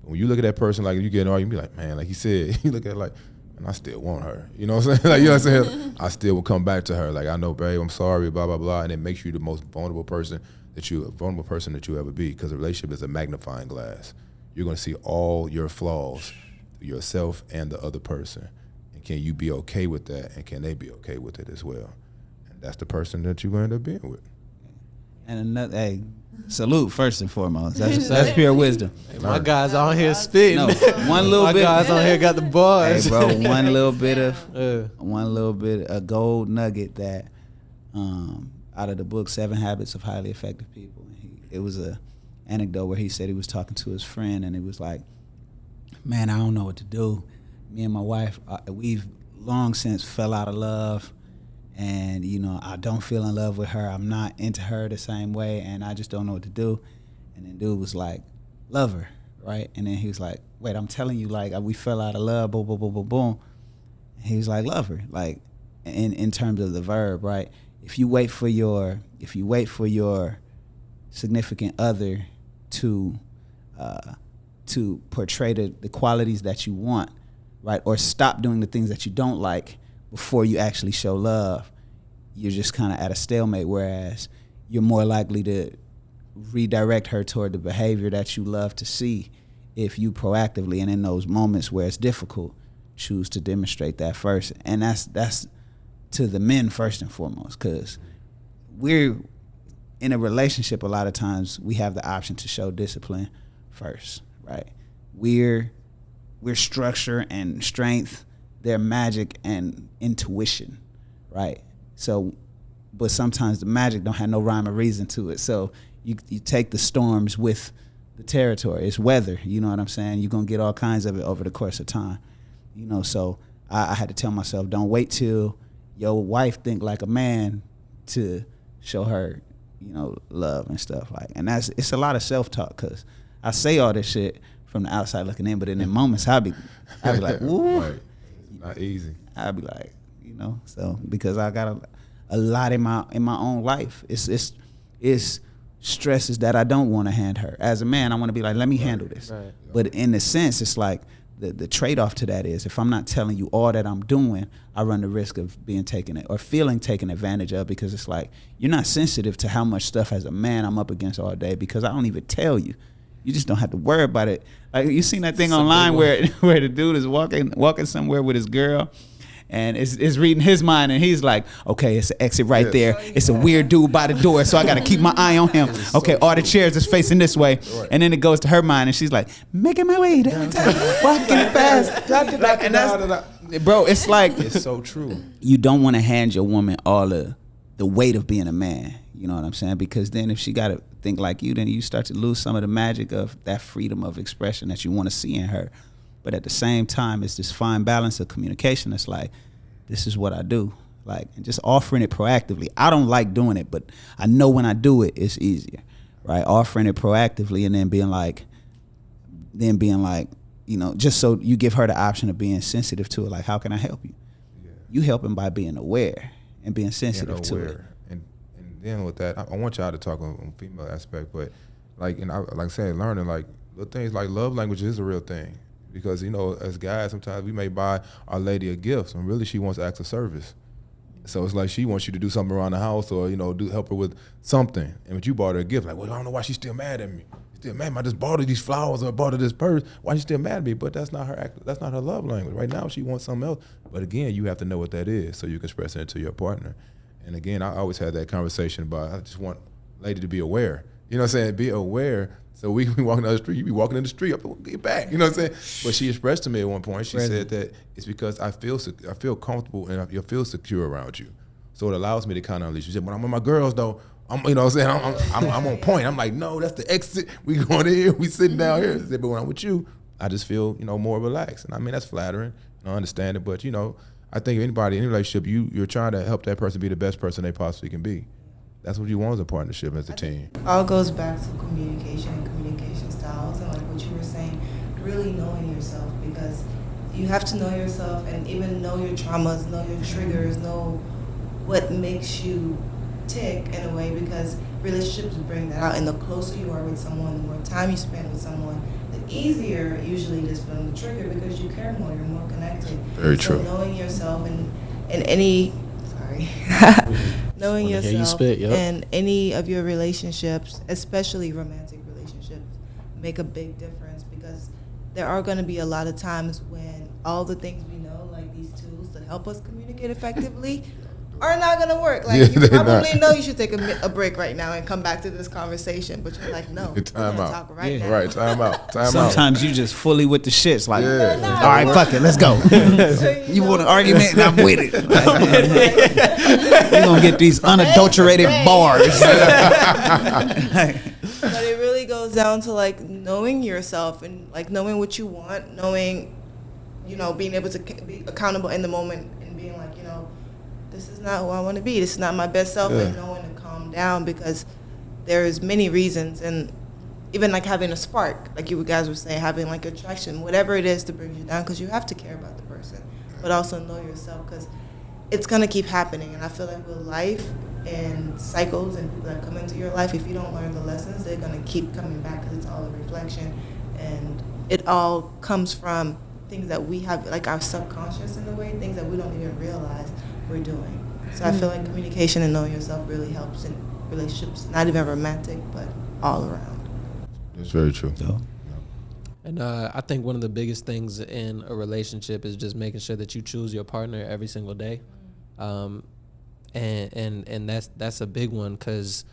But when you look at that person, like, you get an argument, you be like, man, like he said, you look at it like, and I still want her. You know what I'm saying? Like, you know what I'm saying? I still will come back to her. Like, I know, babe, I'm sorry, blah, blah, blah. And it makes you the most vulnerable person that you ever be, because a relationship is a magnifying glass. You're going to see all your flaws, yourself and the other person. And can you be okay with that? And can they be okay with it as well? And that's the person that you're going to end up being with.
And another, hey, salute first and foremost. That's pure wisdom.
Hey, my guys on here spitting.
No, one little
my
bit.
guys on here got the bars.
Hey, bro, one little bit, a gold nugget that, out of the book 7 Habits of Highly Effective People. It was a anecdote where he said he was talking to his friend and it was like, man, I don't know what to do. Me and my wife, we've long since fell out of love. And, you know, I don't feel in love with her. I'm not into her the same way, and I just don't know what to do. And then dude was like, love her, right? And then he was like, wait, I'm telling you, like, we fell out of love, boom, boom, boom, boom, boom. And he was like, love her, like, in terms of the verb, right? If you wait for your significant other to portray the qualities that you want, right, or stop doing the things that you don't like before you actually show love, you're just kind of at a stalemate, whereas you're more likely to redirect her toward the behavior that you love to see if you proactively, and in those moments where it's difficult, choose to demonstrate that first. And that's to the men first and foremost, because we're in a relationship, a lot of times we have the option to show discipline first, right? We're structure and strength, they're magic and intuition, right? So, but sometimes the magic don't have no rhyme or reason to it. So you take the storms with the territory. It's weather, you know what I'm saying? You're gonna get all kinds of it over the course of time, you know. So I had to tell myself, don't wait till your wife think like a man to show her, you know, love and stuff like. And it's a lot of self-talk, because I say all this shit from the outside looking in, but in the moments I'd be like, ooh.
Right. Not easy.
I'd be like, you know, so because I got a lot in my own life. It's stresses that I don't want to hand her. As a man, I want to be like, let me handle this. Right. But in a sense, it's like the trade-off to that is if I'm not telling you all that I'm doing, I run the risk of being taken or feeling taken advantage of, because it's like you're not sensitive to how much stuff as a man I'm up against all day, because I don't even tell you. You just don't have to worry about it. Like, you seen that thing online where the dude is walking somewhere with his girl, and it's reading his mind, and he's like, okay, it's an exit right there. It's a weird dude by the door, so I got to keep my eye on him. Okay, all the chairs is facing this way. And then it goes to her mind, and she's like, making my way downtown, walking fast. And that's, bro, it's like,
It's so true.
you don't want to hand your woman all the weight of being a man. You know what I'm saying? Because then if she got to think like you, then you start to lose some of the magic of that freedom of expression that you want to see in her. But at the same time, it's this fine balance of communication. It's like, this is what I do. Like, and just offering it proactively. I don't like doing it, but I know when I do it, it's easier, right? Offering it proactively, and then being like, you know, just so you give her the option of being sensitive to it. Like, how can I help you?
Yeah.
You help him by being aware and being sensitive to it.
And then with that, I want y'all to talk on female aspect, but like, and I like I said, learning like little things like love language is a real thing. Because, you know, as guys, sometimes we may buy our lady a gift, and really she wants acts of service. So it's like she wants you to do something around the house, or, you know, help her with something. And when you bought her a gift, like, well, I don't know why she's still mad at me. She's still mad. I just bought her these flowers, or I bought her this purse. Why she still mad at me? But that's not her act. That's not her love language. Right now, she wants something else. But again, you have to know what that is so you can express it to your partner. And again, I always had that conversation about, I just want lady to be aware. You know what I'm saying? Be aware. So we be walking down the street, you be walking in the street, get back. You know what I'm saying? But she expressed to me at one point, she said that it's because I feel comfortable and I feel secure around you. So it allows me to kind of unleash. She said, when I'm with my girls though, you know what I'm saying? I'm on point. I'm like, no, that's the exit. We going in here, we sitting down here. Said, but when I'm with you, I just feel, you know, more relaxed. And I mean, that's flattering. I understand it, but you know, I think anybody, any relationship, you're trying to help that person be the best person they possibly can be. That's what you want as a partnership, as a team.
All goes back to communication and communication styles, and like what you were saying, really knowing yourself, because you have to know yourself and even know your traumas, know your triggers, know what makes you tick in a way, because relationships bring that out. And the closer you are with someone, the more time you spend with someone, the easier usually it is for them to trigger, because you care more, you're more connected.
Very
so
true.
Knowing yourself and any, sorry. Knowing yourself in any of your relationships, especially romantic relationships, make a big difference, because there are going to be a lot of times when all the things we know, like these tools to help us communicate effectively, are not going to work. Like, you probably know you should take a break right now and come back to this conversation, but you're like, no,
time out.
Talk right now.
Right, time out.
Sometimes you just fully with the shits. Like,
Yeah.
all right, fuck it, let's go. You want an argument, and I'm with it. You're going to get these unadulterated bars.
But it really goes down to like knowing yourself and like knowing what you want, knowing, you know, being able to be accountable in the moment and being like, you know, this is not who I want to be. This is not my best self, and knowing to calm down, because there's many reasons, and even like having a spark, like you guys were saying, having like attraction, whatever it is to bring you down, because you have to care about the person, but also know yourself, because it's going to keep happening. And I feel like with life and cycles and people that come into your life, if you don't learn the lessons, they're going to keep coming back, because it's all a reflection, and it all comes from things that we have, like our subconscious in a way, things that we don't even realize we're doing. So I feel like communication and knowing yourself really helps in relationships, not even romantic, but all around.
That's very true.
And I think one of the biggest things in a relationship is just making sure that you choose your partner every single day. And that's a big one, because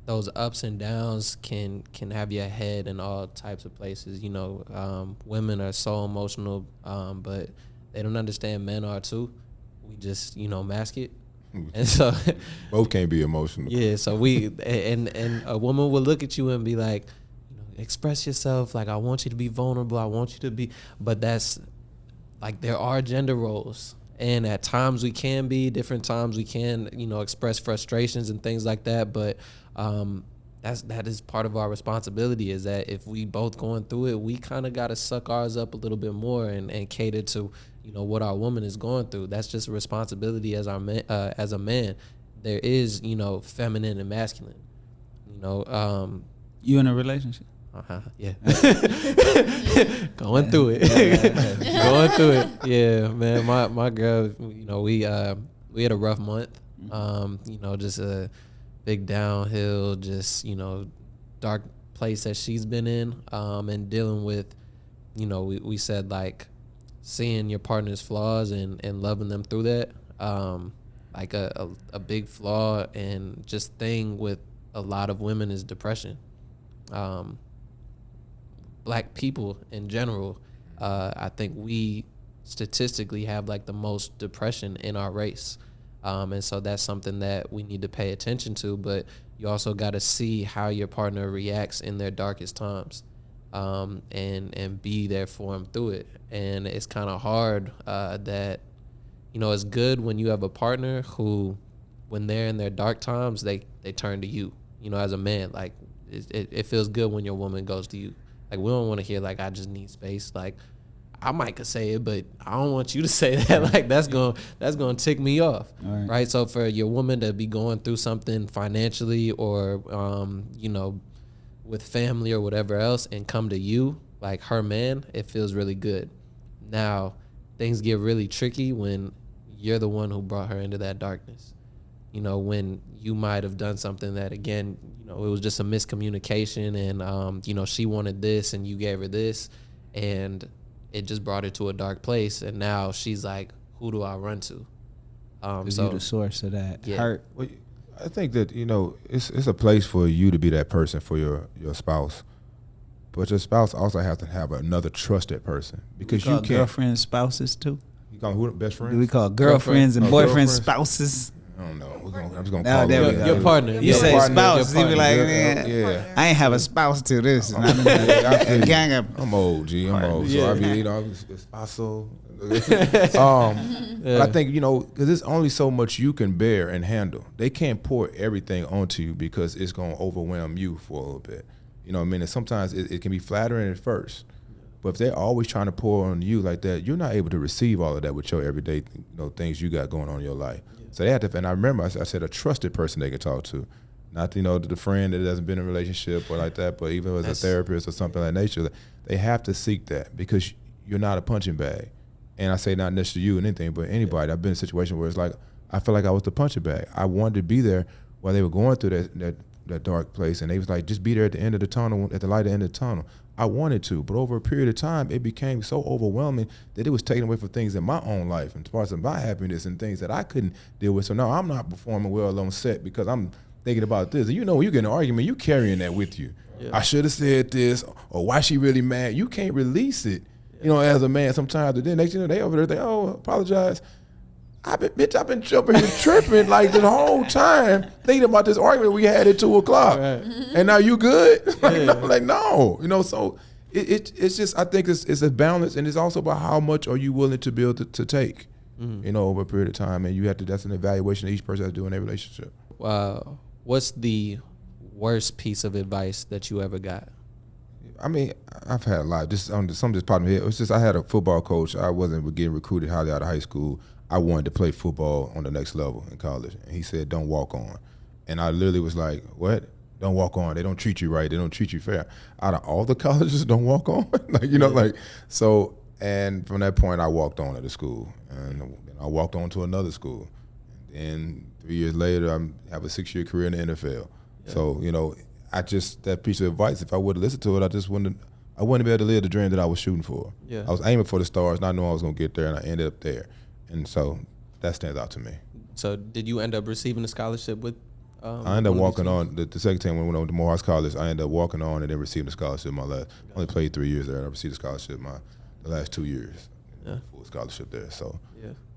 those ups and downs can have your head in all types of places. You know, women are so emotional, but they don't understand men are too. We just, you know, mask it. And so
both can't be emotional.
Yeah, so and a woman will look at you and be like, you know, express yourself, like, I want you to be vulnerable, I want you to be, but that's like, there are gender roles, and at times we can be, different times we can, you know, express frustrations and things like that, but that is part of our responsibility, is that if we both going through it, we kind of got to suck ours up a little bit more and cater to, you know, what our woman is going through. That's just a responsibility as as a man. There is, you know, feminine and masculine. You know,
you in a relationship?
Yeah. Going through it. Going through it. Yeah, man. My girl, you know, we had a rough month. You know, just a big downhill, just, you know, dark place that she's been in, and dealing with, you know, we said, like, seeing your partner's flaws and loving them through that. Like a big flaw and just thing with a lot of women is depression. Black people in general, I think we statistically have like the most depression in our race. And so that's something that we need to pay attention to, but you also got to see how your partner reacts in their darkest times, and be there for them through it. And it's kind of hard that, you know, it's good when you have a partner who, when they're in their dark times, they turn to you, you know, as a man. Like, it feels good when your woman goes to you. Like, we don't want to hear, like, I just need space. Like, I might could say it, but I don't want you to say that. Like, that's gonna tick me off, right? So for your woman to be going through something financially or, you know, with family or whatever else, and come to you, like her man, it feels really good. Now, things get really tricky when you're the one who brought her into that darkness. You know, when you might have done something that, again, you know, it was just a miscommunication, and, you know, she wanted this and you gave her this, and it just brought her to a dark place. And now she's like, who do I run to? So
you the source of that hurt.
Well, I think that, you know, it's a place for you to be that person for your spouse. But your spouse also has to have another trusted person, because you can't.
Girlfriends, spouses too.
You call them who, best friends?
Do we call girlfriends and boyfriends
girlfriends?
spouses?
I don't know. I'm just gonna
Now,
call
there we
it
go.
Your partner.
You say
partner,
spouse,
your
he be like,
partner.
man,
Yeah.
I ain't have a spouse to this. And I'm in a gang of.
I'm old, G. I'm old. So
Yeah.
I be, you know, it's spousal. But I think, you know, because there's only so much you can bear and handle. They can't pour everything onto you, because it's gonna overwhelm you for a little bit. You know what I mean? And sometimes it can be flattering at first, but if they're always trying to pour on you like that, you're not able to receive all of that with your everyday, you know, things you got going on in your life. Yeah. So they have to, and I remember I said a trusted person they can talk to, not, you know, the friend that hasn't been in a relationship or like that, but even as a therapist or something of that nature, they have to seek that, because you're not a punching bag. And I say not necessarily you and anything, but anybody. I've been in a situation where it's like, I feel like I was the punching bag. I wanted to be there while they were going through that dark place, and they was like, just be there at the end of the tunnel, at the light at the end of the tunnel. I wanted to, but over a period of time, it became so overwhelming that it was taken away from things in my own life and parts of my happiness and things that I couldn't deal with. So now I'm not performing well on set because I'm thinking about this. And you know, when you get in an argument, you carrying that with you. Yeah. I should have said this, or why she really mad? You can't release it, you know, as a man sometimes. But then next thing you know, they over there, they, oh, apologize. I've been jumping and tripping like the whole time, thinking about this argument we had at 2:00, right. And now you good? Like no, you know. So it's just, I think it's a balance, and it's also about how much are you willing to be able to take, you know, over a period of time, and you have to. That's an evaluation that each person has to do in their relationship.
What's the worst piece of advice that you ever got?
I mean, I've had a lot. Just on some just popped in my head. It was just, I had a football coach. I wasn't getting recruited highly out of high school. I wanted to play football on the next level in college. And he said, don't walk on. And I literally was like, what? Don't walk on. They don't treat you right. They don't treat you fair. Out of all the colleges, don't walk on? Like, you know, like, so, and from that point, I walked on at the school. And I walked on to another school. And then 3 years later, I have a 6-year career in the NFL. Yeah. So, you know, that piece of advice, if I would have listened to it, I wouldn't be able to live the dream that I was shooting for. Yeah. I was aiming for the stars, not knowing I was going to get there, and I ended up there. And so that stands out to me. So
did you end up receiving a scholarship with?
I ended up walking on the second time when we went on to Morehouse College. I ended up walking on and then receiving a scholarship. I only played 3 years there. I received a scholarship the last 2 years. Yeah. Full scholarship there. So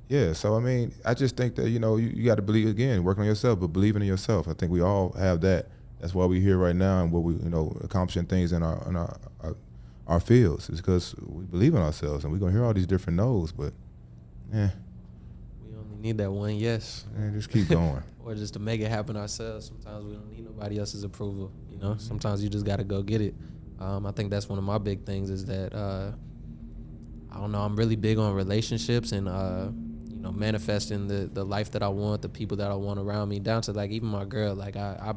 yeah. So I mean, I just think that, you know, you got to believe, again, working on yourself, but believing in yourself. I think we all have that. That's why we're here right now, and what we, you know, accomplishing things in our fields is because we believe in ourselves, and we're gonna hear all these different no's, but we
only need that one yes.
Just keep going.
Or just to make it happen ourselves. Sometimes we don't need nobody else's approval. You know, sometimes you just got to go get it. I think that's one of my big things is that I don't know. I'm really big on relationships and you know, manifesting the life that I want, the people that I want around me, down to like even my girl. Like I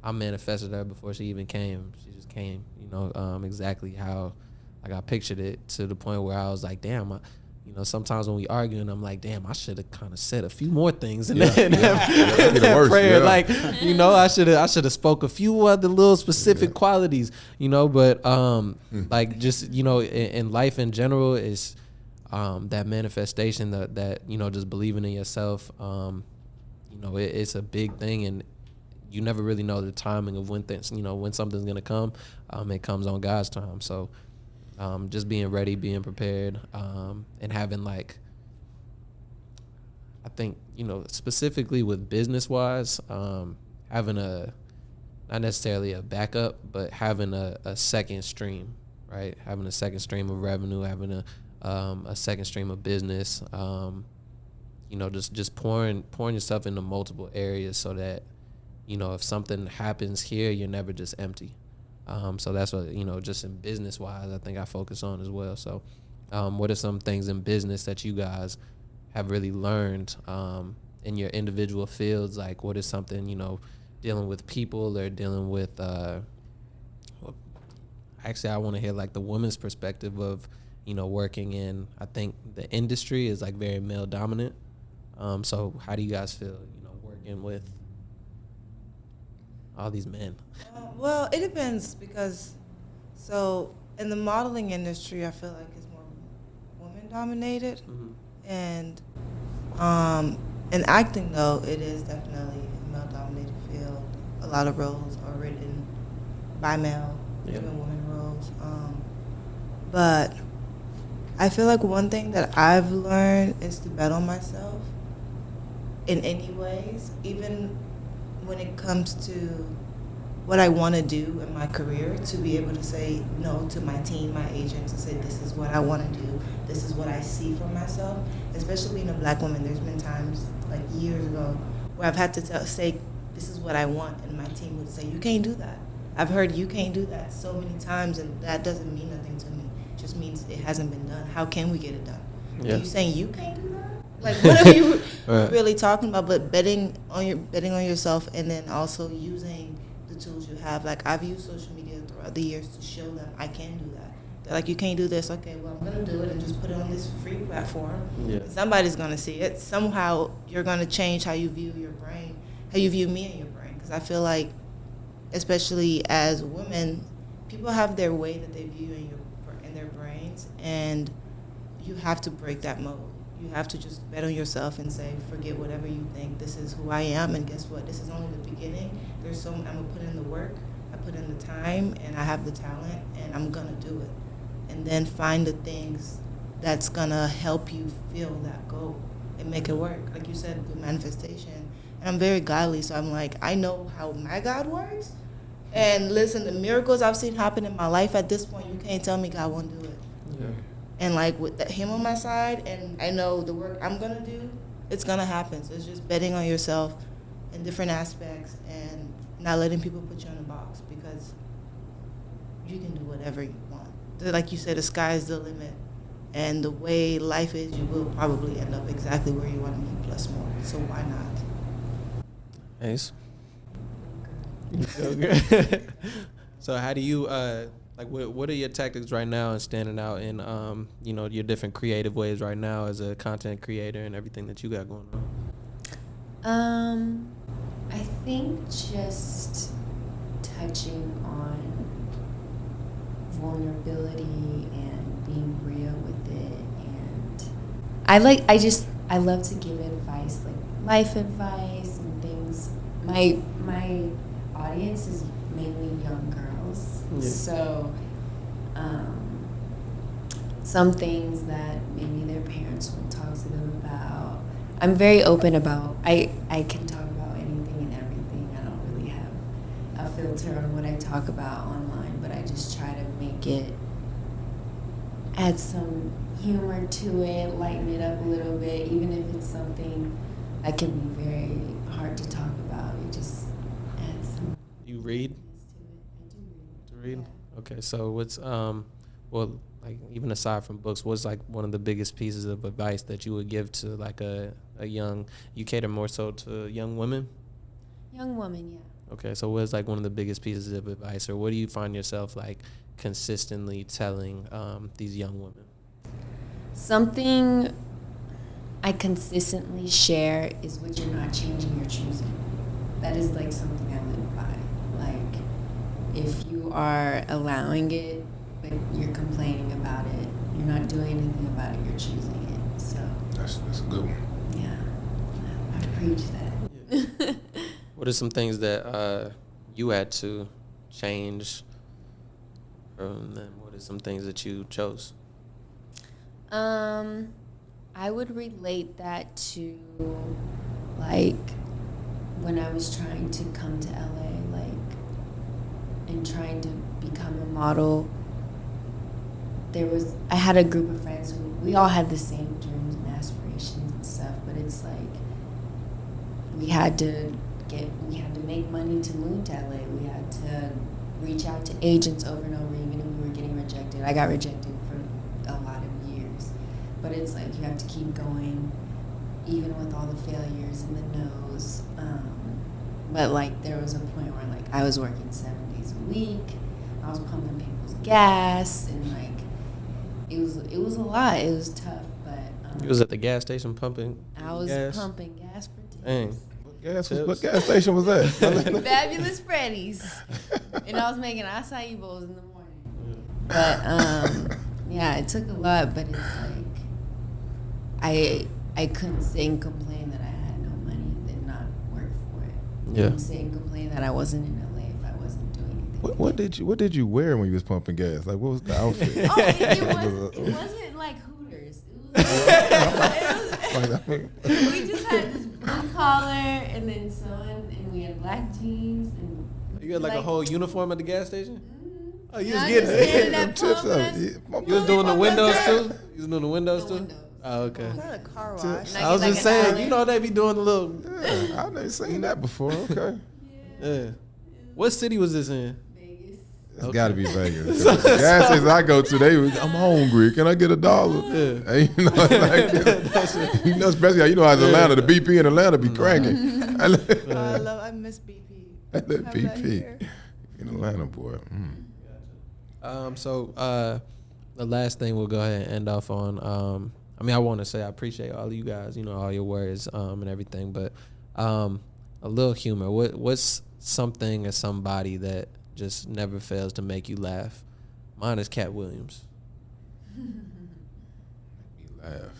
I manifested her before she even came. She just came, you know, exactly how like I pictured it, to the point where I was like, damn, you know, sometimes when we arguing, I'm like, damn, I should have kind of said a few more things in that prayer.
Yeah.
Like, you know, I should have spoke a few other little specific qualities, you know. But like, just, you know, in life in general, is that manifestation, that you know, just believing in yourself. You know, it's a big thing, and you never really know the timing of when things, you know, when something's gonna come. It comes on God's time. So just being ready, being prepared, and having, like, I think, you know, specifically with business wise, having not necessarily a backup, but having a second stream, right? Having a second stream of revenue, having a second stream of business, you know, just pouring yourself into multiple areas, so that, you know, if something happens here, you're never just empty. So that's what, you know, just in business wise, I think I focus on as well. So what are some things in business that you guys have really learned in your individual fields? Like, what is something, you know, dealing with people, or dealing with, actually, I want to hear like the woman's perspective of, you know, working in, I think the industry is like very male dominant. So how do you guys feel, you know, working with all these men?
Well, it depends, because so in the modeling industry, I feel like it's more woman dominated, and in acting, though, it is definitely a male dominated field. A lot of roles are written by male, even women roles. But I feel like one thing that I've learned is to bet on myself in any ways, even when it comes to what I want to do in my career, to be able to say no to my team, my agents, and say, this is what I want to do, this is what I see for myself. Especially being a black woman, there's been times, like years ago, where I've had to say, this is what I want, and my team would say, you can't do that. I've heard you can't do that so many times, and that doesn't mean nothing to me. It just means it hasn't been done. How can we get it done? Are you saying you can't do that? Like, what are you really talking about? But betting on yourself, and then also using the tools you have. Like, I've used social media throughout the years to show them I can do that. They're like, you can't do this. Okay, well, I'm gonna do it and just put it on this free platform. Somebody's gonna see it. Somehow you're gonna change how you view your brain, how you view me and your brain. Because I feel like, especially as women, people have their way that they view in their brains, and you have to break that mode. You have to just bet on yourself and say, forget whatever you think. This is who I am, and guess what? This is only the beginning. I'm gonna put in the work, I put in the time, and I have the talent, and I'm gonna do it. And then find the things that's gonna help you feel that goal and make it work. Like you said, with manifestation. And I'm very godly, so I'm like, I know how my God works. And listen, the miracles I've seen happen in my life at this point, you can't tell me God won't do it.
Yeah.
And like with him on my side, and I know the work I'm gonna do, it's gonna happen. So it's just betting on yourself in different aspects, and not letting people put you in a box, because you can do whatever you want. Like you said, the sky is the limit, and the way life is, you will probably end up exactly where you want to be, plus more. So why not?
Ace. Okay. So how do you like, what are your tactics right now in standing out in you know, your different creative ways right now as a content creator and everything that you got going
on? I think just touching on vulnerability and being real with it, and I love to give advice, like life advice and things. My audience is mainly young girls, so some things that maybe their parents won't talk to them about, I'm very open about. I can talk about anything and everything. I don't really have a filter on what I talk about online, but I just try to make it, add some humor to it, lighten it up a little bit, even if it's something that can be very hard to talk about. You just add some.
You read?
I do read.
To read?
Yeah.
Okay, so what's well, like, even aside from books, what's like one of the biggest pieces of advice that you would give to like a young, you cater more so to young women?
Young woman, yeah.
Okay, so what's like one of the biggest pieces of advice, or what do you find yourself like consistently telling these young women?
Something I consistently share is what you're not changing, you're choosing. That is like something I live by. Like, if you are allowing it, but you're complaining about it, you're not doing anything about it, you're choosing it. So
That's a good one.
yeah, I preach that.
What are some things that you had to change from them? What are some things that you chose?
I would relate that to, like, when I was trying to come to LA, like, and trying to become a model. I had a group of friends who, we all had the same dreams and aspirations and stuff, but it's like, we had to make money to move to LA. We had to reach out to agents over and over, even if we were getting rejected. I got rejected for a lot of years. But it's like you have to keep going, even with all the failures and the no's. But like there was a point where like I was working 7 days a week. I was pumping people's gas, and like it was a lot. It was tough, but
You was at the gas station pumping
I was
gas?
pumping gas for days.
Dang.
What gas station was that?
Fabulous Freddy's, and I was making acai bowls in the morning. But yeah, it took a lot, but it's like I couldn't sit and complain that I had no money and then not work for it.
Yeah.
I couldn't sit and complain that I wasn't in LA if I wasn't doing anything.
What did you wear when you was pumping gas? Like, what was the outfit?
It wasn't like Hooters. We just had this blue collar and then and we had black jeans and.
You had like a whole uniform at the gas station? Oh, you was
I
getting
just standing
it.
at
Tips
pump,
up.
and
Yeah.
You was doing the windows too? You was doing the windows
The
too?
windows.
Oh, okay.
Not a car wash.
And
I was
get
just
like
saying,
$1.
you know they be doing a little.
Yeah, I've never seen that before. Okay.
Yeah. What city was this in?
Vegas.
It's got to be Vegas. The gas stations I go to, I'm hungry. Can I get $1?
Yeah.
And, like, especially how as Atlanta, the BP in Atlanta be cracking.
I miss BP.
I love
Have that
BP
here.
in Atlanta, boy.
So the last thing we'll go ahead and end off on. I mean, I want to say I appreciate all of you guys, all your words and everything, but a little humor. What's something or somebody that just never fails to make you laugh? Mine is Cat Williams.
Make me laugh.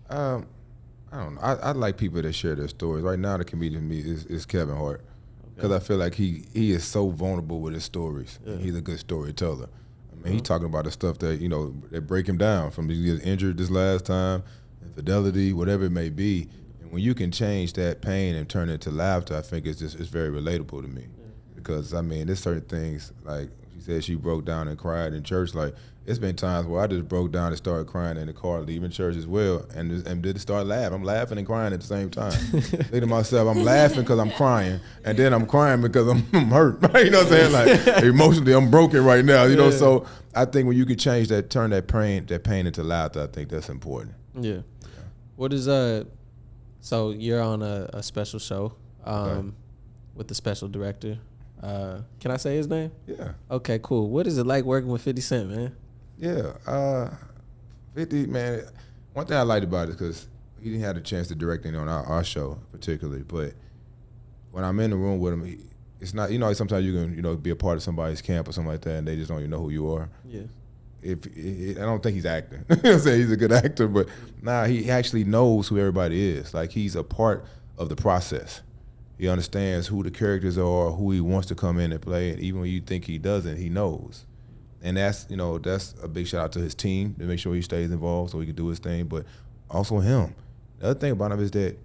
I don't know. I like people that share their stories. Right now, the comedian to me is Kevin Hart, because I feel like he is so vulnerable with his stories.
Yeah.
And he's a good storyteller. I mean, he's talking about the stuff that that break him down, from he was injured this last time, infidelity, whatever it may be. And when you can change that pain and turn it into laughter, I think it's very relatable to me.
Yeah.
Because I mean, there's certain things, like she said, she broke down and cried in church. Like, it's been times where I just broke down and started crying in the car, leaving church as well, and did start laughing. I'm laughing and crying at the same time. Think to myself, I'm laughing because I'm crying, and then I'm crying because I'm hurt. You know what I'm saying? Like, emotionally, I'm broken right now. You know, so I think when you can change that, turn that pain into laughter, I think that's important.
Yeah. What is so you're on a special show with the special director. Can I say his name?
Yeah.
Okay, cool. What is it like working with 50 Cent, man?
Yeah. 50, man, one thing I liked about it is because he didn't have the chance to direct on our show particularly, but when I'm in the room with him, it's not, sometimes you can, be a part of somebody's camp or something like that, and they just don't even know who you are.
Yeah.
I don't think he's acting. You know what I'm saying? He's a good actor, but he actually knows who everybody is. Like, he's a part of the process. He understands who the characters are, who he wants to come in and play, and even when you think he doesn't, he knows. And that's a big shout out to his team to make sure he stays involved so he can do his thing, but also him. The other thing about him is that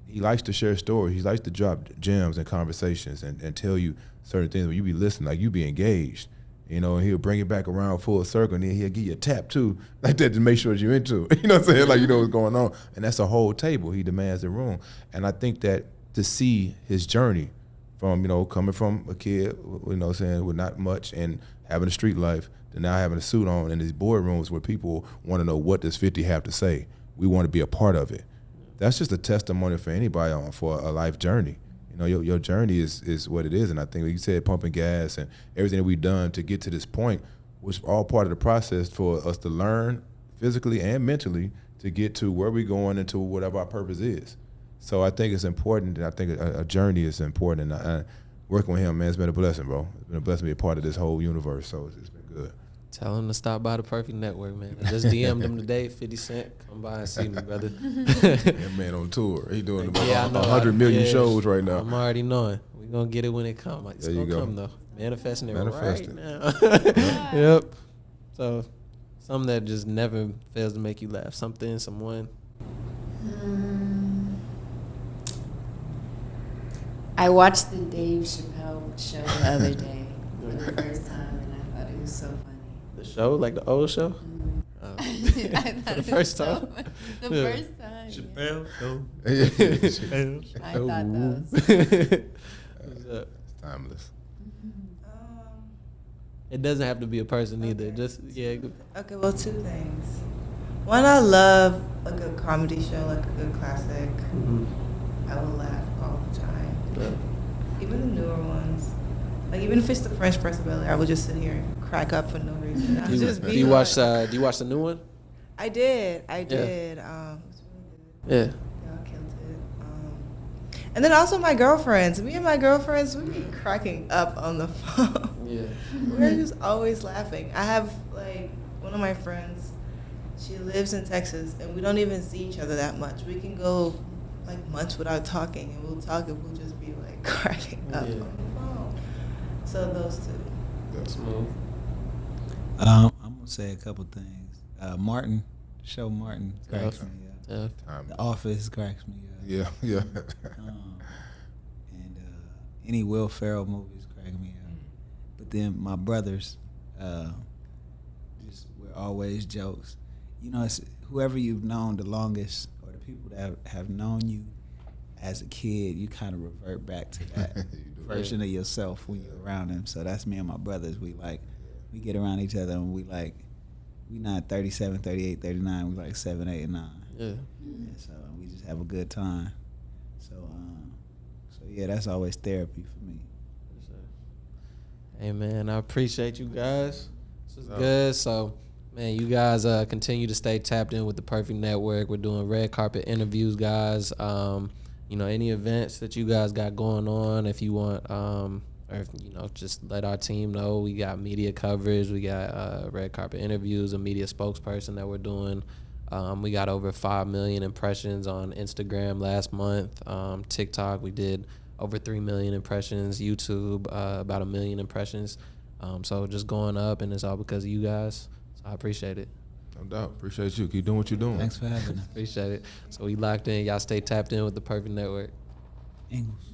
he likes to share stories. He likes to drop gems and conversations and tell you certain things where you be listening, like you be engaged. And he'll bring it back around full circle, and then he'll give you a tap too, like that, to make sure that you're into it. You know what I'm saying? Like, what's going on. And that's a whole table. He demands the room. And I think that to see his journey from, coming from a kid, saying with not much and having a street life, to now having a suit on in these boardrooms where people want to know, what does 50 have to say? We want to be a part of it. that's just a testimony for anybody for a life journey. You know, your journey is what it is, and I think, like you said, pumping gas and everything that we've done to get to this point was all part of the process for us to learn physically and mentally to get to where we're going and to whatever our purpose is. So I think it's important, and I think a journey is important. And working with him, man, it's been a blessing, bro. It's been a blessing to be a part of this whole universe, so it's been good.
Tell him to stop by the Perfect Network, man. I just DM'd him today, 50 Cent. Come by and see me, brother.
That man on tour. He doing about
Yeah, I know.
100 million
Yeah,
shows right now.
I'm already knowing. We're going to get it when it comes. Like, it's
There you
going to
go.
come, though. Manifesting it
Manifest
right
it.
now. Yep. So, something that just never fails to make you laugh. Something, someone.
I watched the Dave Chappelle show the other day for the first time, and I thought it was so funny.
The show? Like the old show? Oh.
I thought
For the
it
first
was so
time?
funny. The
Yeah.
first time.
Chappelle show.
I thought that was.
What's up?
It's timeless.
It doesn't have to be a person either. Just, yeah.
Okay, well, two things. One, I love a good comedy show, like a good classic.
Mhm.
I will laugh all the time.
Yeah.
Even the newer ones. Like, even if it's the French Prince of Bel-Air, I would just sit here and crack up for no reason. I'll just
Do
be
you
like-
watch the new one?
I did. It was really good.
Yeah.
Y'all killed it. And then also my girlfriends. Me and my girlfriends, we be cracking up on the phone.
Yeah.
We're just always laughing. I have, like, one of my friends, she lives in Texas, and we don't even see each other that much. We can go, like, months without talking, and we'll talk, and we'll just be, like, cracking up
Yeah.
on the phone. So those two.
Smooth.
I'm gonna say a couple things. Martin, the show Martin cracks
Tough.
me up.
Tough.
The Office cracks me up.
Yeah.
And any Will Ferrell movies crack me up. But then my brothers, just we're always jokes. You know, it's whoever you've known the longest, or the people that have known you as a kid, you kind of revert back to that
You do.
version of yourself when you're around them. So that's me and my brothers. We get around each other, and we not 37, 38, 39. We like 7, 8, and 9.
Yeah.
And so we just have a good time. So yeah, that's always therapy for me.
Hey, man, I appreciate you guys. This is
So-
good. So, man, you guys continue to stay tapped in with the Perfect Network. We're doing red carpet interviews, guys. You know, any events that you guys got going on, if you want, or if, you know, just let our team know. We got media coverage. We got red carpet interviews, a media spokesperson that we're doing. We got over 5 million impressions on Instagram last month. TikTok, we did over 3 million impressions. YouTube, about 1 million impressions. So just going up, and it's all because of you guys. So I appreciate it.
No doubt. Appreciate you. Keep doing what you're doing.
Thanks for having us.
Appreciate it. So we locked in. Y'all stay tapped in with the Perfect Network.
Ingles.